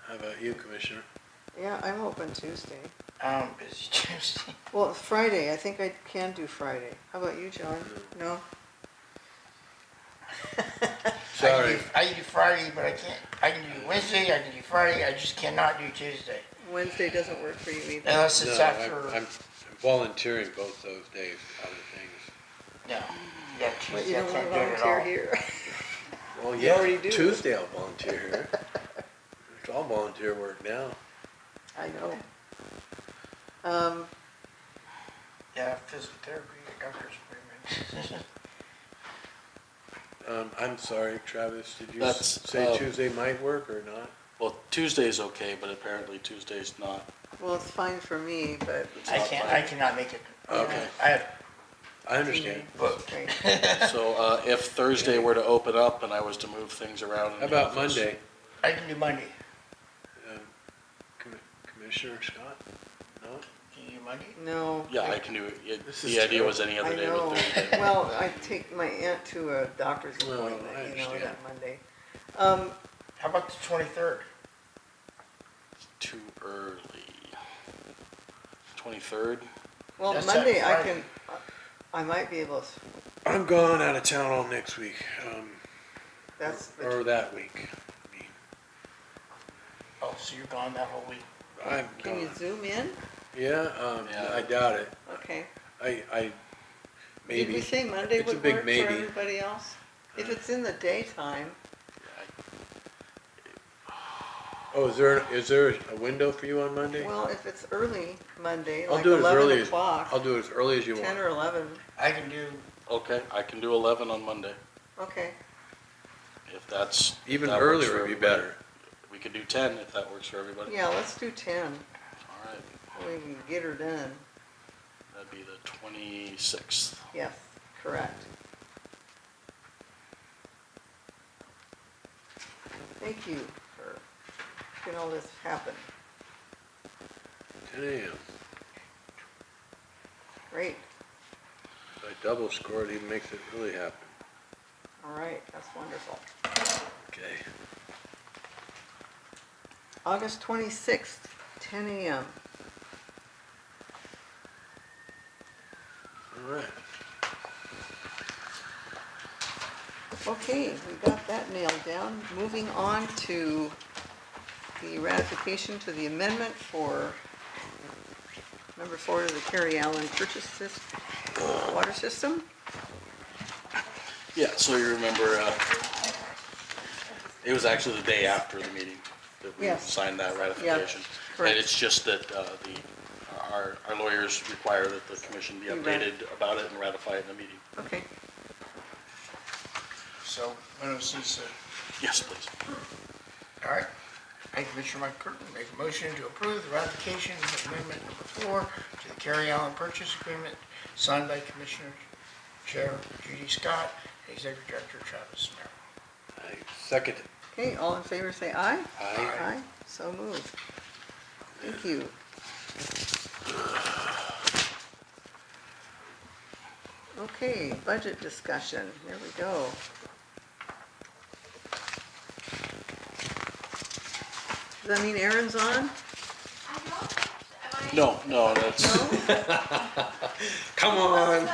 How about you, Commissioner? Yeah, I'm open Tuesday. Busy Tuesday. Well, Friday, I think I can do Friday. How about you, John? No? Sorry. I can do Friday, but I can't, I can do Wednesday, I can do Friday, I just cannot do Tuesday. Wednesday doesn't work for you either. Unless No, it's after, I'm volunteering both those days, other things. no. Yeah, But you Tuesday I don't want to can't do it at volunteer all. here. Well, You already do. Tuesday I'll volunteer here. It's all volunteer work now. I know. Yeah, physical therapy, doctor's appointment. I'm sorry, Travis, did you That's, say Tuesday might work or not? Well, Tuesday's okay, but apparently Tuesday's not. Well, it's fine for me, but. I cannot make it. Okay. I have I understand. booked. Okay. So if Thursday were to open up and I was to move things around in How the about office- Monday? I can do Monday. Commissioner Scott? No? Can you do Monday? No. Yeah, I can do it. This is The idea was terrible. any other I day know. but Thursday. Well, I take my aunt to a doctor's Well, appointment, I you know, understand. that Monday. How about the 23rd? Too early. 23rd? Well, That's that Monday I Friday. can, I might be able to, I'm gone out of town all next week, that's, or that week. I mean, Oh, so you're gone that whole week? I'm can you gone. zoom in? Yeah, Yeah. I doubt it. Okay. I, Did we maybe. say Monday It's a would big work for maybe. everybody else? If it's in the daytime, Oh, is there a window for you on Monday? Well, if it's early Monday, I'll like do it as early 11 as, o'clock, I'll do it as early as you 10 want. or 11, I can do, Okay, I can do 11 on Monday, okay. if that's. if Even that works earlier for would be everybody. better. We could do 10 if that works for everybody. Yeah, let's do 10. All right, We can get her done. that'd be the 26th. Yes, correct. Thank you for making all this happen. 10 a.m. Great. If I double score, it even makes it really happen. All right, that's wonderful. Okay. August 26th, 10 a.m. All right. Okay, we got that nailed down. Moving on to the ratification to the amendment for number 4 of the Cary Allen purchase water system. Yeah, so you remember, it was actually the day after the meeting that we Yes. signed that ratification. correct. And it's just that our lawyers require that the commission be Be updated about it and ratify it in the meeting. Okay, so, when is this, Yes, please. all right. I, Commissioner Mike Curtin, make a motion to approve the ratification of amendment number 4 to the Cary Allen purchase agreement signed by Commissioner Chair Judy Scott and Executive Director Travis Merrill. I second it. okay, all in favor say aye. Aye. Aye, so moved. Thank you. Okay, budget discussion, here we go. Does that mean Aaron's on? No, that's, Come on.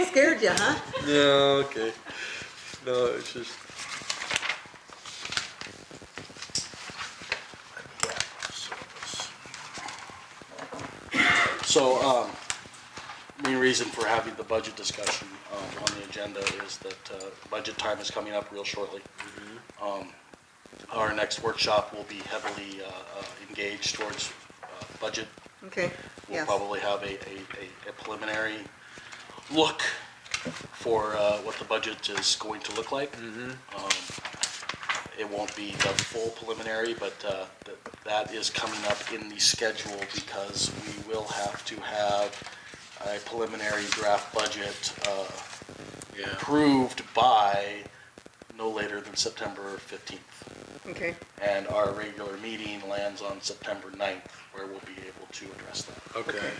Scared you, huh? No, okay. No, it's just, so, main reason for having the budget discussion on the agenda is that budget time is coming up real shortly. Our next workshop will be heavily engaged towards budget. Okay, We'll yes. probably have a preliminary look for what the budget is going to look like. It won't be the full preliminary, but that is coming up in the schedule because we will have to have a preliminary draft budget yeah. approved by no later than September 15th. Okay, And our regular meeting lands on September 9th, where we'll be able to address that. Okay.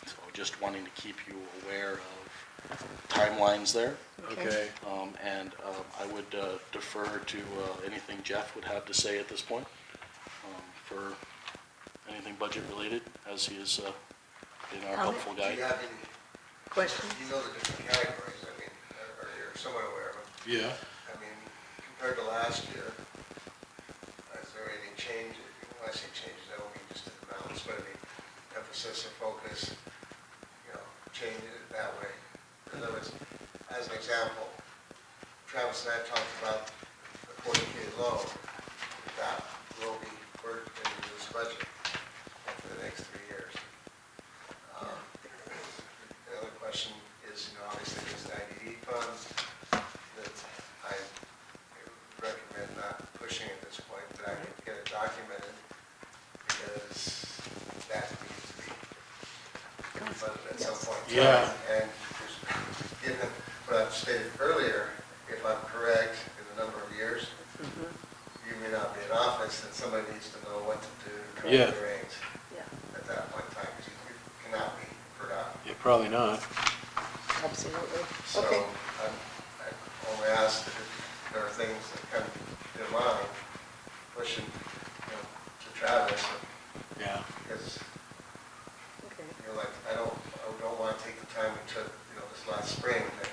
So just wanting to keep you aware of timelines there. Okay. And I would defer to anything Jeff would have to say at this point for anything budget related, as he has been our helpful Do you guide. have any, questions? you know the different categories, I mean, or you're somewhat aware of them. Yeah. I mean, compared to last year, is there any change? When I say changes, I don't mean just in amounts, but I mean emphasis or focus, you know, change it that way. In other words, as an example, Travis and I talked about the 40K loan, that will be worked into this budget for the next 3 years. The other question is, you know, obviously there's the IDD funds that I recommend not pushing at this point, but I can get it documented because that needs to be funded at some point. in time. Yeah. And just given what I've stated earlier, if I'm correct in the number of years, you may not be in office, then somebody needs to know what to do to Yeah. the reins Yeah, at that point in time, because you cannot be forgotten. Yeah, probably not. absolutely. So Okay, I only ask that if there are things that come to your mind, pushing, you know, to Travis, Yeah. because, okay. you know, like, I don't want to take the time we took, you know, this last spring to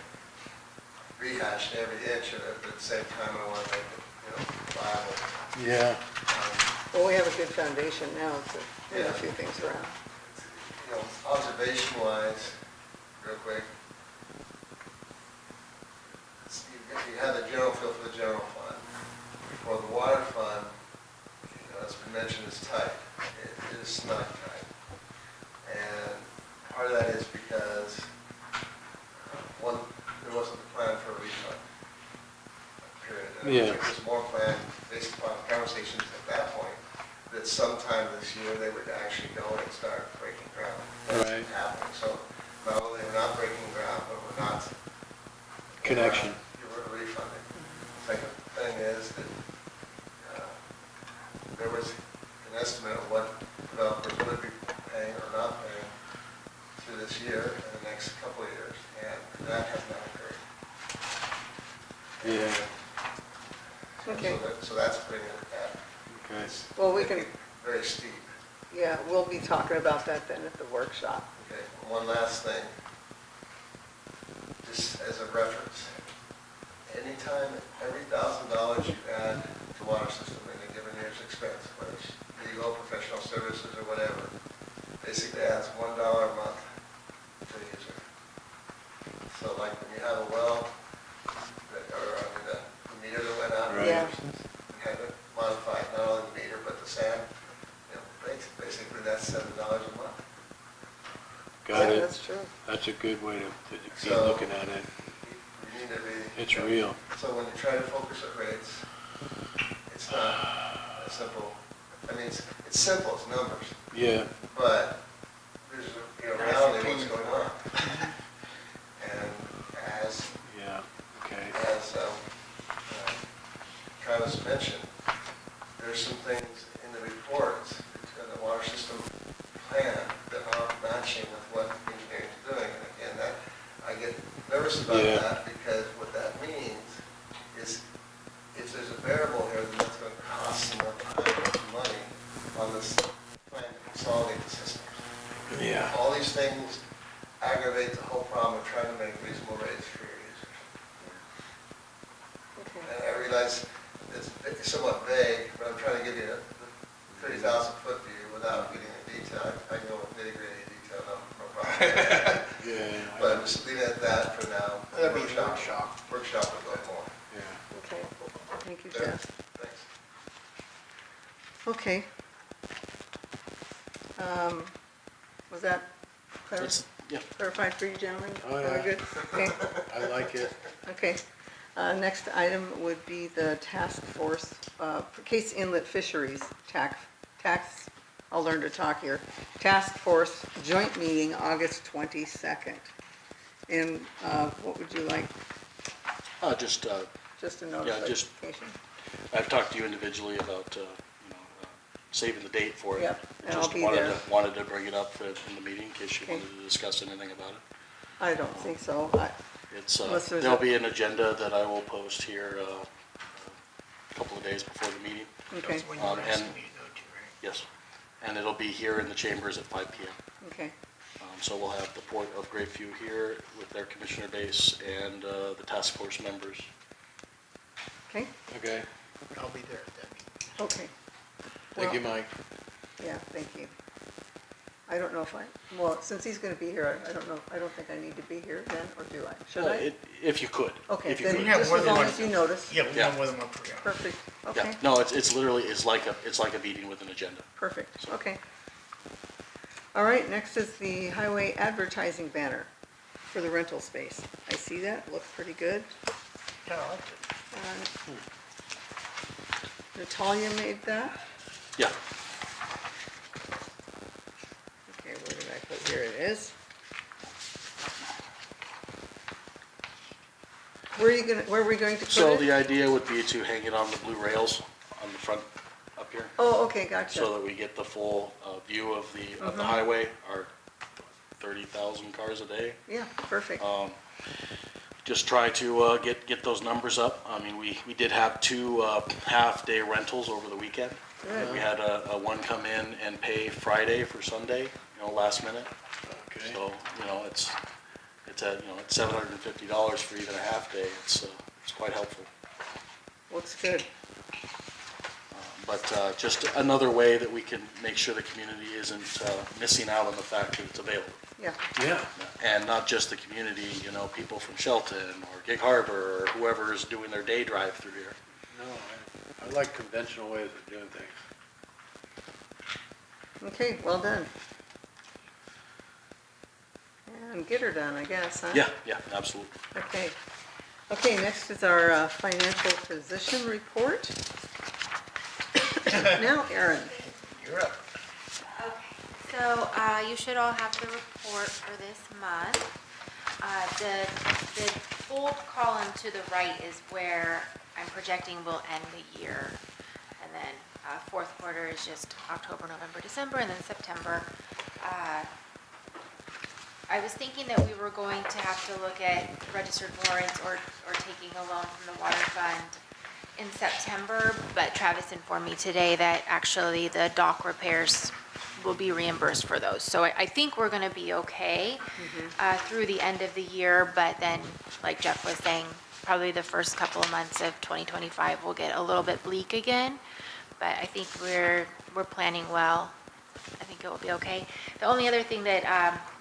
rehash every inch of it, but at the same time, I want to make it, you know, viable. Yeah. Well, we have a good foundation now to move Yeah. a few things around. You know, observation-wise, real quick, you have the general field for the general fund. For the water fund, convention is tight. It is not tight. And part of that is because, one, there wasn't a plan for a refund, period. And Yeah. there was more planned based upon conversations at that point, that sometime this year they would actually go and start breaking ground. That's Right. happening. So not only we're not breaking ground, but we're not. Connection. We're refunding. Second thing is that there was an estimate of what developers would be paying or not paying through this year and the next couple of years, and that has not occurred. Yeah. Okay. So that's bringing it back. Okay. It's Well, we can, very steep. yeah, we'll be talking about that then at the workshop. Okay, one last thing, just as a reference. Anytime, every $1,000 you add to water system in a given year's expense, whether it's legal, professional services, or whatever, basically adds $1 a month to the user. So like when you have a well, the meter that went out, Right. Yeah. we had to modify not only the meter, but the sand, basically that's $7 a month. Got Yeah, it. that's true. That's a good way to be So- looking at it. You need to be. It's real. So when you try to focus at rates, it's not as simple. I mean, it's simple, it's numbers, Yeah. but there's a reality of what's going on. And as Yeah. Okay. Travis mentioned, there's some things in the reports, in the water system plan, that aren't matching with what engineering is doing. And again, that, I get nervous about Yeah. that, because what that means is if there's a variable here, then that's going to cost some more time and money on this plan to consolidate the systems. Yeah. All these things aggravate the whole problem of trying to make reasonable rates for your users. Okay. And I realize it's somewhat vague, but I'm trying to give you a 30,000 foot view without getting into detail. I can go with nitty gritty detail, no problem. Yeah. But I'm just leaving it at that for now. That'd be the workshop. Workshop will go more. Yeah. Okay, thank you, There. Jeff. Thanks. Okay. Was that That's, yeah. clarified for you gentlemen? Oh, All yeah. good? Okay, I like it. okay. Next item would be the task force, for Case Inlet Fisheries tax, I'll learn to talk here. Task force joint meeting, August 22nd. And what would you like? Just, Just a Yeah, just- notification? I've talked to you individually about, saving the date for it. Yep, and I'll Just be wanted there. wanted to bring it up in the meeting in case you Okay. wanted to discuss anything about it. I don't think so. It's, Unless there's there'll a- be an agenda that I will post here, a couple of days before the meeting. Okay, That's when you were asking and- me to go to, right? Yes. And it'll be here in the chambers at 5 PM. okay, So we'll have the Port of Grapeview here with their commissioner base and the task force members. okay, Okay. I'll be there at that meeting. okay. Thank you, Well, Mike. Yeah, thank you. I don't know if well, since he's gonna be here, I don't know, I don't think I need to be here then, or do I? Should I? If you could. Okay, if you then could. You have just more as than long one. as you notice. Yeah, we Yeah. have more than one program. Perfect, Yeah, okay, no, it's literally, it's like a meeting with an agenda. perfect, okay. All right, next is the highway advertising banner for the rental space. I see that, looks pretty good. Yeah, I liked it. Natalia made that? Yeah, Okay, where did I put, here it is. Where are we going to put it? so the idea would be to hang it on the blue rails on the front up here, Oh, okay, gotcha. so that we get the full view of Mm-hmm. the highway, our 30,000 cars a day. Yeah, perfect. Just try to get those numbers up. I mean, we did have 2 half-day rentals over the weekend. Good. We had a one come in and pay Friday for Sunday, last minute. Okay. So, it's at $750 for even a half day. It's quite helpful. Looks good. But just another way that we can make sure the community isn't missing out on the fact that it's available. Yeah, Yeah. And not just the community, people from Shelton or Gig Harbor or whoever is doing their day drive through here. No, I like conventional ways of doing things. Okay, well done. And get her done, I guess, huh? Yeah, absolutely. Okay. Okay, next is our financial position report. Now, Erin. You're up. Okay, so you should all have the report for this month. The bold column to the right is where I'm projecting we'll end the year. And then fourth quarter is just October, November, December, and then September. I was thinking that we were going to have to look at registered warrants or taking a loan from the water fund in September, but Travis informed me today that actually the dock repairs will be reimbursed for those. So I think we're gonna be okay through the end of the year, but then, like Jeff was saying, probably the first couple of months of 2025 will get a little bit bleak again, but I think we're planning well. I think it will be okay. The only other thing that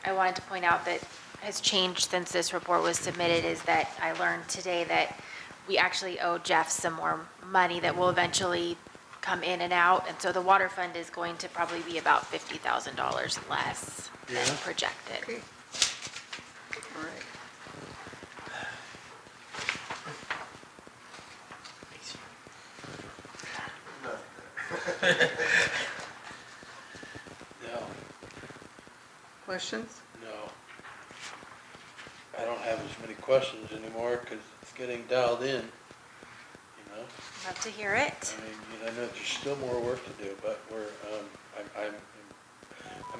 I wanted to point out that has changed since this report was submitted is that I learned today that we actually owe Jeff some more money that will eventually come in and out. And so the water fund is going to probably be about $50,000 less than projected. Okay. All right. No, Questions? no. I don't have as many questions anymore because it's getting dialed in, you know? Love to hear it. I mean, I know there's still more work to do, but I'm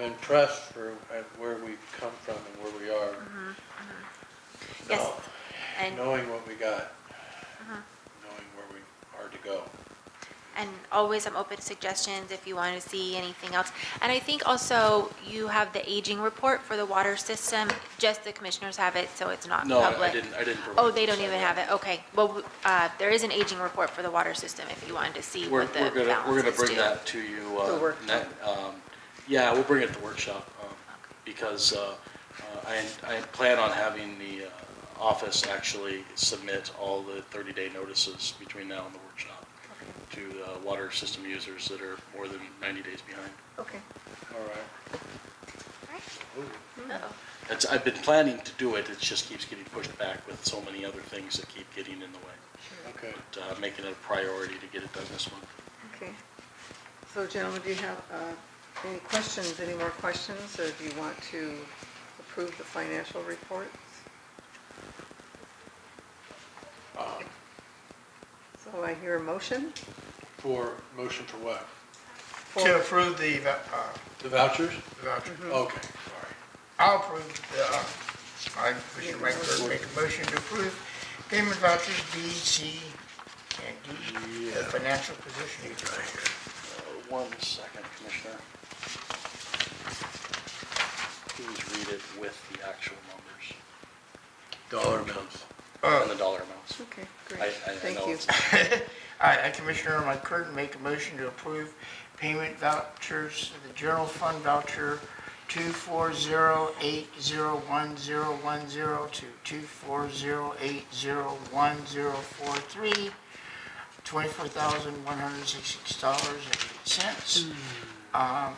impressed for where we've come from and where we are. Yes, Now, and knowing what we got, knowing where we are to go. And always I'm open to suggestions if you want to see anything else. And I think also you have the aging report for the water system, just the commissioners have it, so it's not No, public. I didn't provide. Oh, they don't even have it, okay. Well, there is an aging report for the water system if you wanted to see We're what the gonna balances bring do. that to you. The workshop. Yeah, we'll bring it at the workshop, because I plan on having the office actually submit all the 30-day notices between now and the workshop to water system users that are more than 90 days behind. Okay. All right. Right. Ooh. Uh-oh. I've been planning to do it, it just keeps getting pushed back with so many other things that keep getting in the way. Okay. But, making it a priority to get it done this month. Okay. So gentlemen, do you have any questions, any more questions, or do you want to approve the financial reports? So I hear a motion Motion for what? To approve the The vouchers? voucher. Okay, sorry. I'll approve Commissioner Ranker make a motion to approve payment vouchers B, C, and D, the financial position. 1 second, Commissioner. Please read it with the actual numbers Dollar amounts. and the dollar amounts. Okay, I great. Thank know you. it's- I, Commissioner Mike Curtin, make a motion to approve payment vouchers, the general fund voucher 240801010 to 240801043, $24,166.08.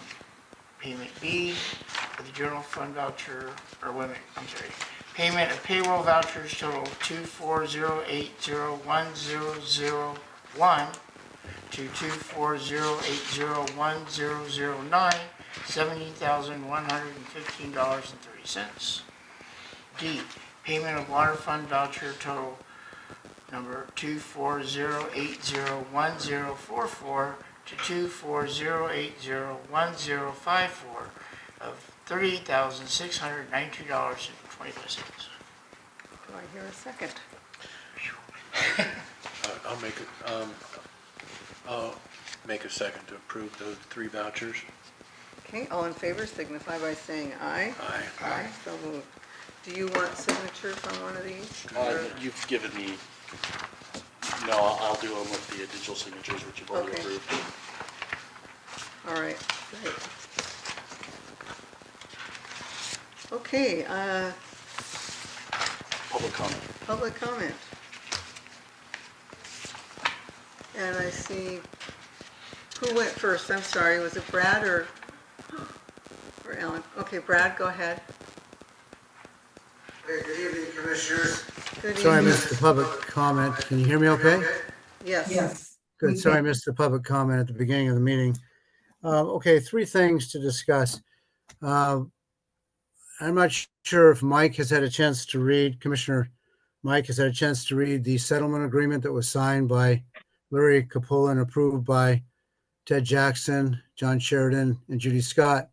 Payment B for the general fund voucher, or wait a minute, I'm sorry. Payment of payroll vouchers total 240801001 to 240801009, $17,115.30. D, payment of water fund voucher total number 240801044 to 240801054 of $38,692.25. Do I hear a second? I'll make a second to approve those 3 vouchers. Okay, all in favor signify by saying aye. Aye. Aye, so moved. Do you want signatures on one of these? You've given me, no, I'll do them with the digital signatures, which you've already Okay. approved. All right, great. Okay, Public comment. public comment. And I see, who went first? I'm sorry, was it Brad or For Ellen. Okay, Brad, go ahead. Hey, good evening, Commissioners. Good Sorry I evening. missed the public comment. Can you hear me okay? Yes. Good. Sorry I missed the public comment at the beginning of the meeting. Okay, three things to discuss. Uh, I'm not sure if Mike has had a chance to read, Commissioner Mike has had a chance to read the settlement agreement that was signed by Larry Capola and approved by Ted Jackson, John Sheridan, and Judy Scott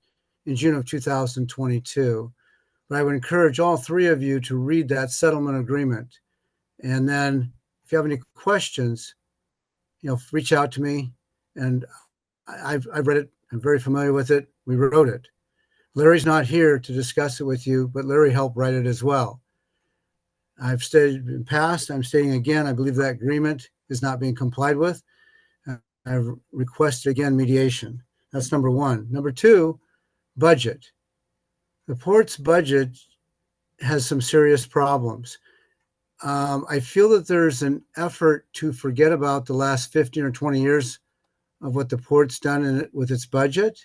in June of 2022. But I would encourage all three of you to read that settlement agreement. And then if you have any questions, reach out to me. And I've read it. I'm very familiar with it. We wrote it. Larry's not here to discuss it with you, but Larry helped write it as well. I've stated in the past, I'm stating again, I believe that agreement is not being complied with. I've requested again mediation. That's number one. Number two, budget. The port's budget has some serious problems. I feel that there's an effort to forget about the last 15 or 20 years of what the port's done with its budget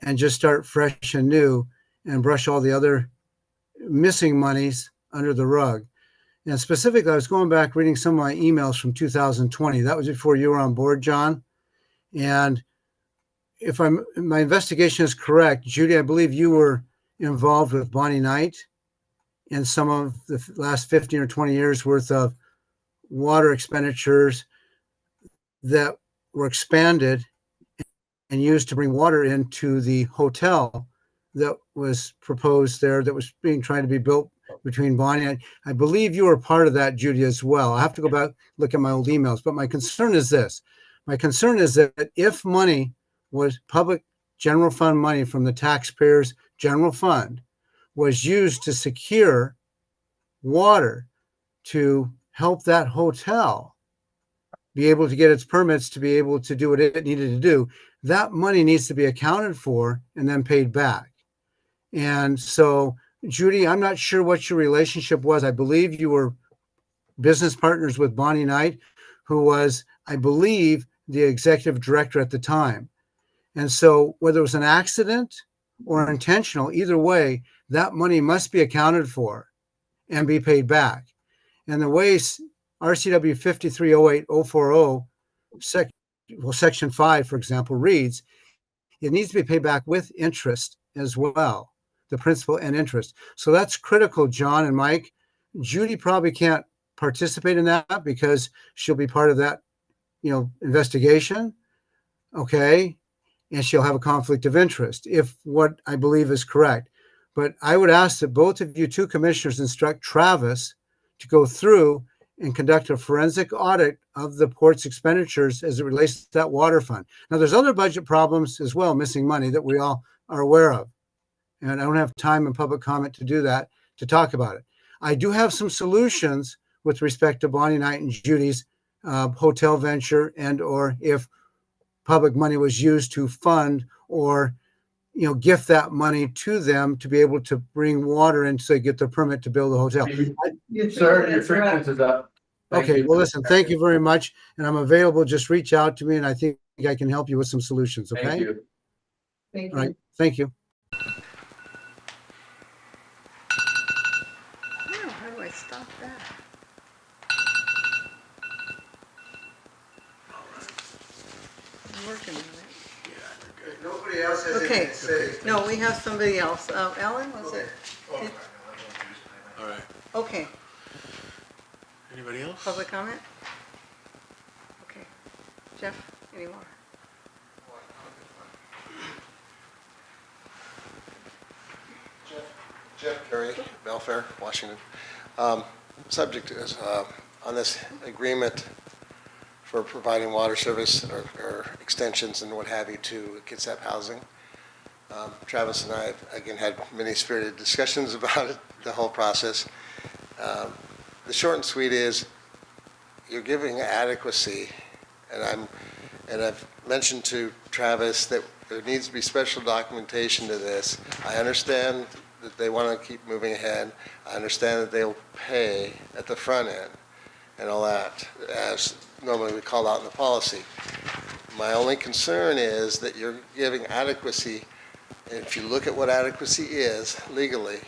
and just start fresh and new and brush all the other missing monies under the rug. And specifically, I was going back reading some of my emails from 2020. That was before you were on board, John. And if my investigation is correct, Judy, I believe you were involved with Bonnie Knight in some of the last 15 or 20 years worth of water expenditures that were expanded and used to bring water into the hotel that was proposed there, that was trying to be built between Bonnie. I believe you were part of that, Judy, as well. I have to go back, look at my old emails. But my concern is this. My concern is that if money was public general fund money from the taxpayers' general fund was used to secure water to help that hotel be able to get its permits to be able to do what it needed to do, that money needs to be accounted for and then paid back. And so, Judy, I'm not sure what your relationship was. I believe you were business partners with Bonnie Knight, who was, I believe, the executive director at the time. And so whether it was an accident or intentional, either way, that money must be accounted for and be paid back. And the way RCW 5308040, Section 5, for example, reads, it needs to be paid back with interest as well, the principal and interest. So that's critical, John and Mike. Judy probably can't participate in that because she'll be part of that, investigation. Okay. And she'll have a conflict of interest if what I believe is correct. But I would ask that both of you two commissioners instruct Travis to go through and conduct a forensic audit of the port's expenditures as it relates to that water fund. Now, there's other budget problems as well, missing money that we all are aware of. And I don't have time in public comment to do that, to talk about it. I do have some solutions with respect to Bonnie Knight and Judy's hotel venture, and or if public money was used to fund or gift that money to them to be able to bring water in so they get their permit to build a hotel. Sir, your 3 minutes is up. Thank Okay, you. well, listen, thank you very much. And I'm available. Just reach out to me and I think I can help you with some solutions, okay? Thank you. All right, thank you. Now, how do I stop that? I'm working on it. Nobody else has Okay. anything to say. No, we have somebody else. Allyn, was it? All right. Okay, Anybody else? public comment? Okay. Jeff, any more? Jeff Carey, Belfair, Washington. Subject is on this agreement for providing water service or extensions and what have you to Kitsap Housing. Travis and I have, again, had many spirited discussions about it, the whole process. The short and sweet is you're giving adequacy, and I've mentioned to Travis that there needs to be special documentation to this. I understand that they want to keep moving ahead. I understand that they'll pay at the front end and all that, as normally we call out in the policy. My only concern is that you're giving adequacy And if you look at what adequacy is legally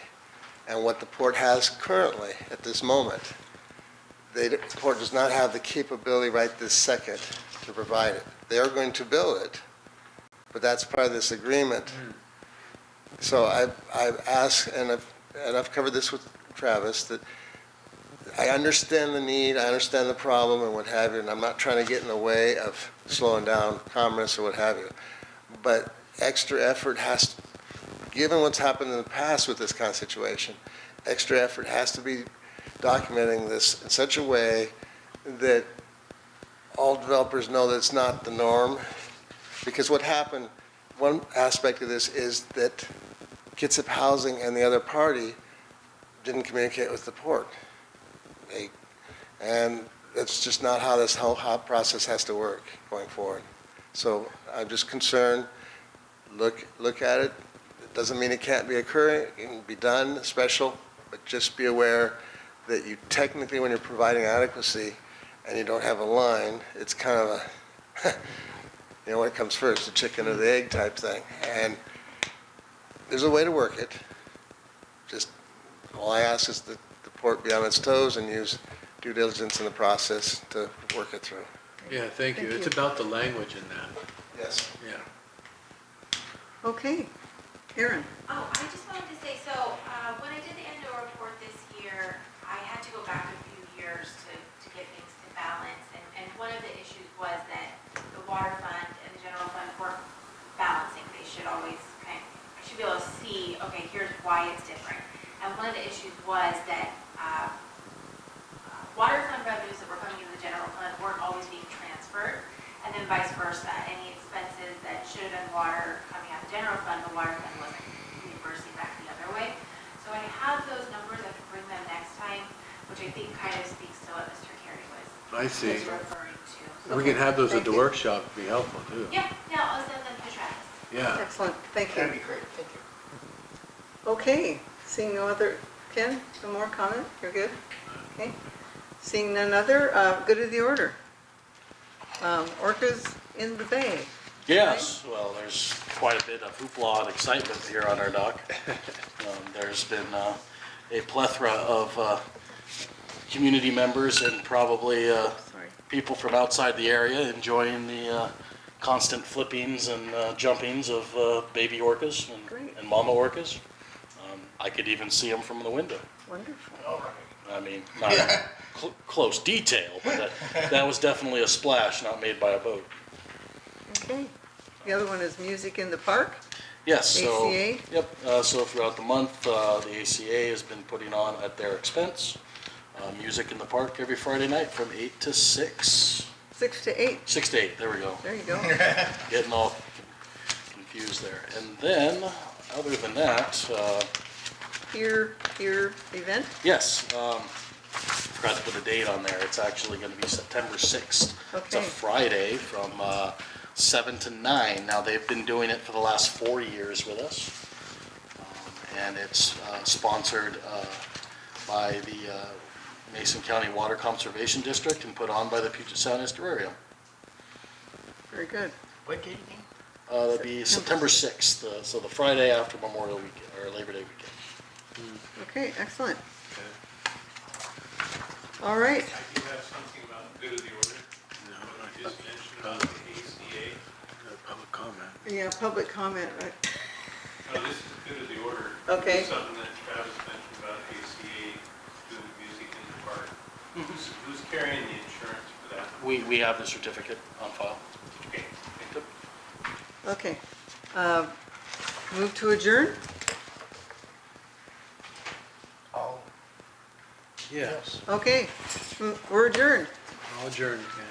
and what the port has currently at this moment, the port does not have the capability right this second to provide it. They are going to build it, but that's part of this agreement. So I've asked, and I've covered this with Travis, that I understand the need, I understand the problem and what have you, and I'm not trying to get in the way of slowing down commerce or what have you. But extra effort has, given what's happened in the past with this kind of situation, extra effort has to be documenting this in such a way that all developers know that it's not the norm. Because what happened, one aspect of this is that Kitsap Housing and the other party didn't communicate with the port. And that's just not how this whole process has to work going forward. So I'm just concerned, look at it. It doesn't mean it can't be occurring, it can be done, special, but just be aware that you technically, when you're providing adequacy and you don't have a line, it's kind of a, you know, what comes first, the chicken or the egg type thing. And there's a way to work it. Just, all I ask is that the port be on its toes and use due diligence in the process to work it through. Yeah, thank you. It's about the language in that. Yes. Yeah. Okay, Erin. Oh, I just wanted to say, so when I did the annual report this year, I had to go back a few years to get things to balance. And one of the issues was that the water fund and the general fund weren't balancing. They should always I should be able to see, okay, here's why it's different. And one of the issues was that water fund revenues that were coming into the general fund weren't always being transferred. And then vice versa, any expenses that should have been water coming out of the general fund, the water fund wasn't reversing back the other way. So I have those numbers, I can bring them next time, which I think kind of speaks to what Mr. Carey I see. was referring to. We can have those at the Thank you. workshop, it'd be helpful too. Yeah, I'll send them to Travis. Yeah. Excellent, thank That'd you. be great, thank you. Okay, seeing no other, Ken, no more comment? You're good? Okay. Seeing none other, good of the order. Orcas in the bay. Yes, well, there's quite a bit of hoopla and excitement here on our dock. There's been a plethora of community members and probably Sorry. people from outside the area enjoying the constant flippings and jumpings of baby orcas Great. and mama orcas. I could even see them from the window. Wonderful. I mean, not close detail, but that was definitely a splash not made by a boat. Okay. The other one is music in the park. Yes, so. ACA? Yep, so throughout the month, the ACA has been putting on at their expense, music in the park every Friday night from 8 to 6. 6 to 8. 6 to 8, there we go. There you go. Getting all confused there. And then, other than that, Peer event. yes, forgot to put a date on there. It's actually going to be September 6th. It's a Okay. Friday from 7 to 9. Now, they've been doing it for the last 4 years with us. And it's sponsored by the Mason County Water Conservation District and put on by the Puget Sound Estuarium. Very good. What date again? That'll be September 6th, so the Friday after Memorial Weekend, or Labor Day weekend. Okay, excellent. All right. I do have something about good of the order. No, You just mentioned about the ACA. Public comment. Yeah, public comment, right? No, this is good of the order. Okay. Something that Travis mentioned about ACA doing music in the park. Who's carrying the insurance for that? We have the certificate on file. Okay. Okay. Move to adjourn? Oh, Yes. Okay, we're adjourned. I'll adjourn, Ken.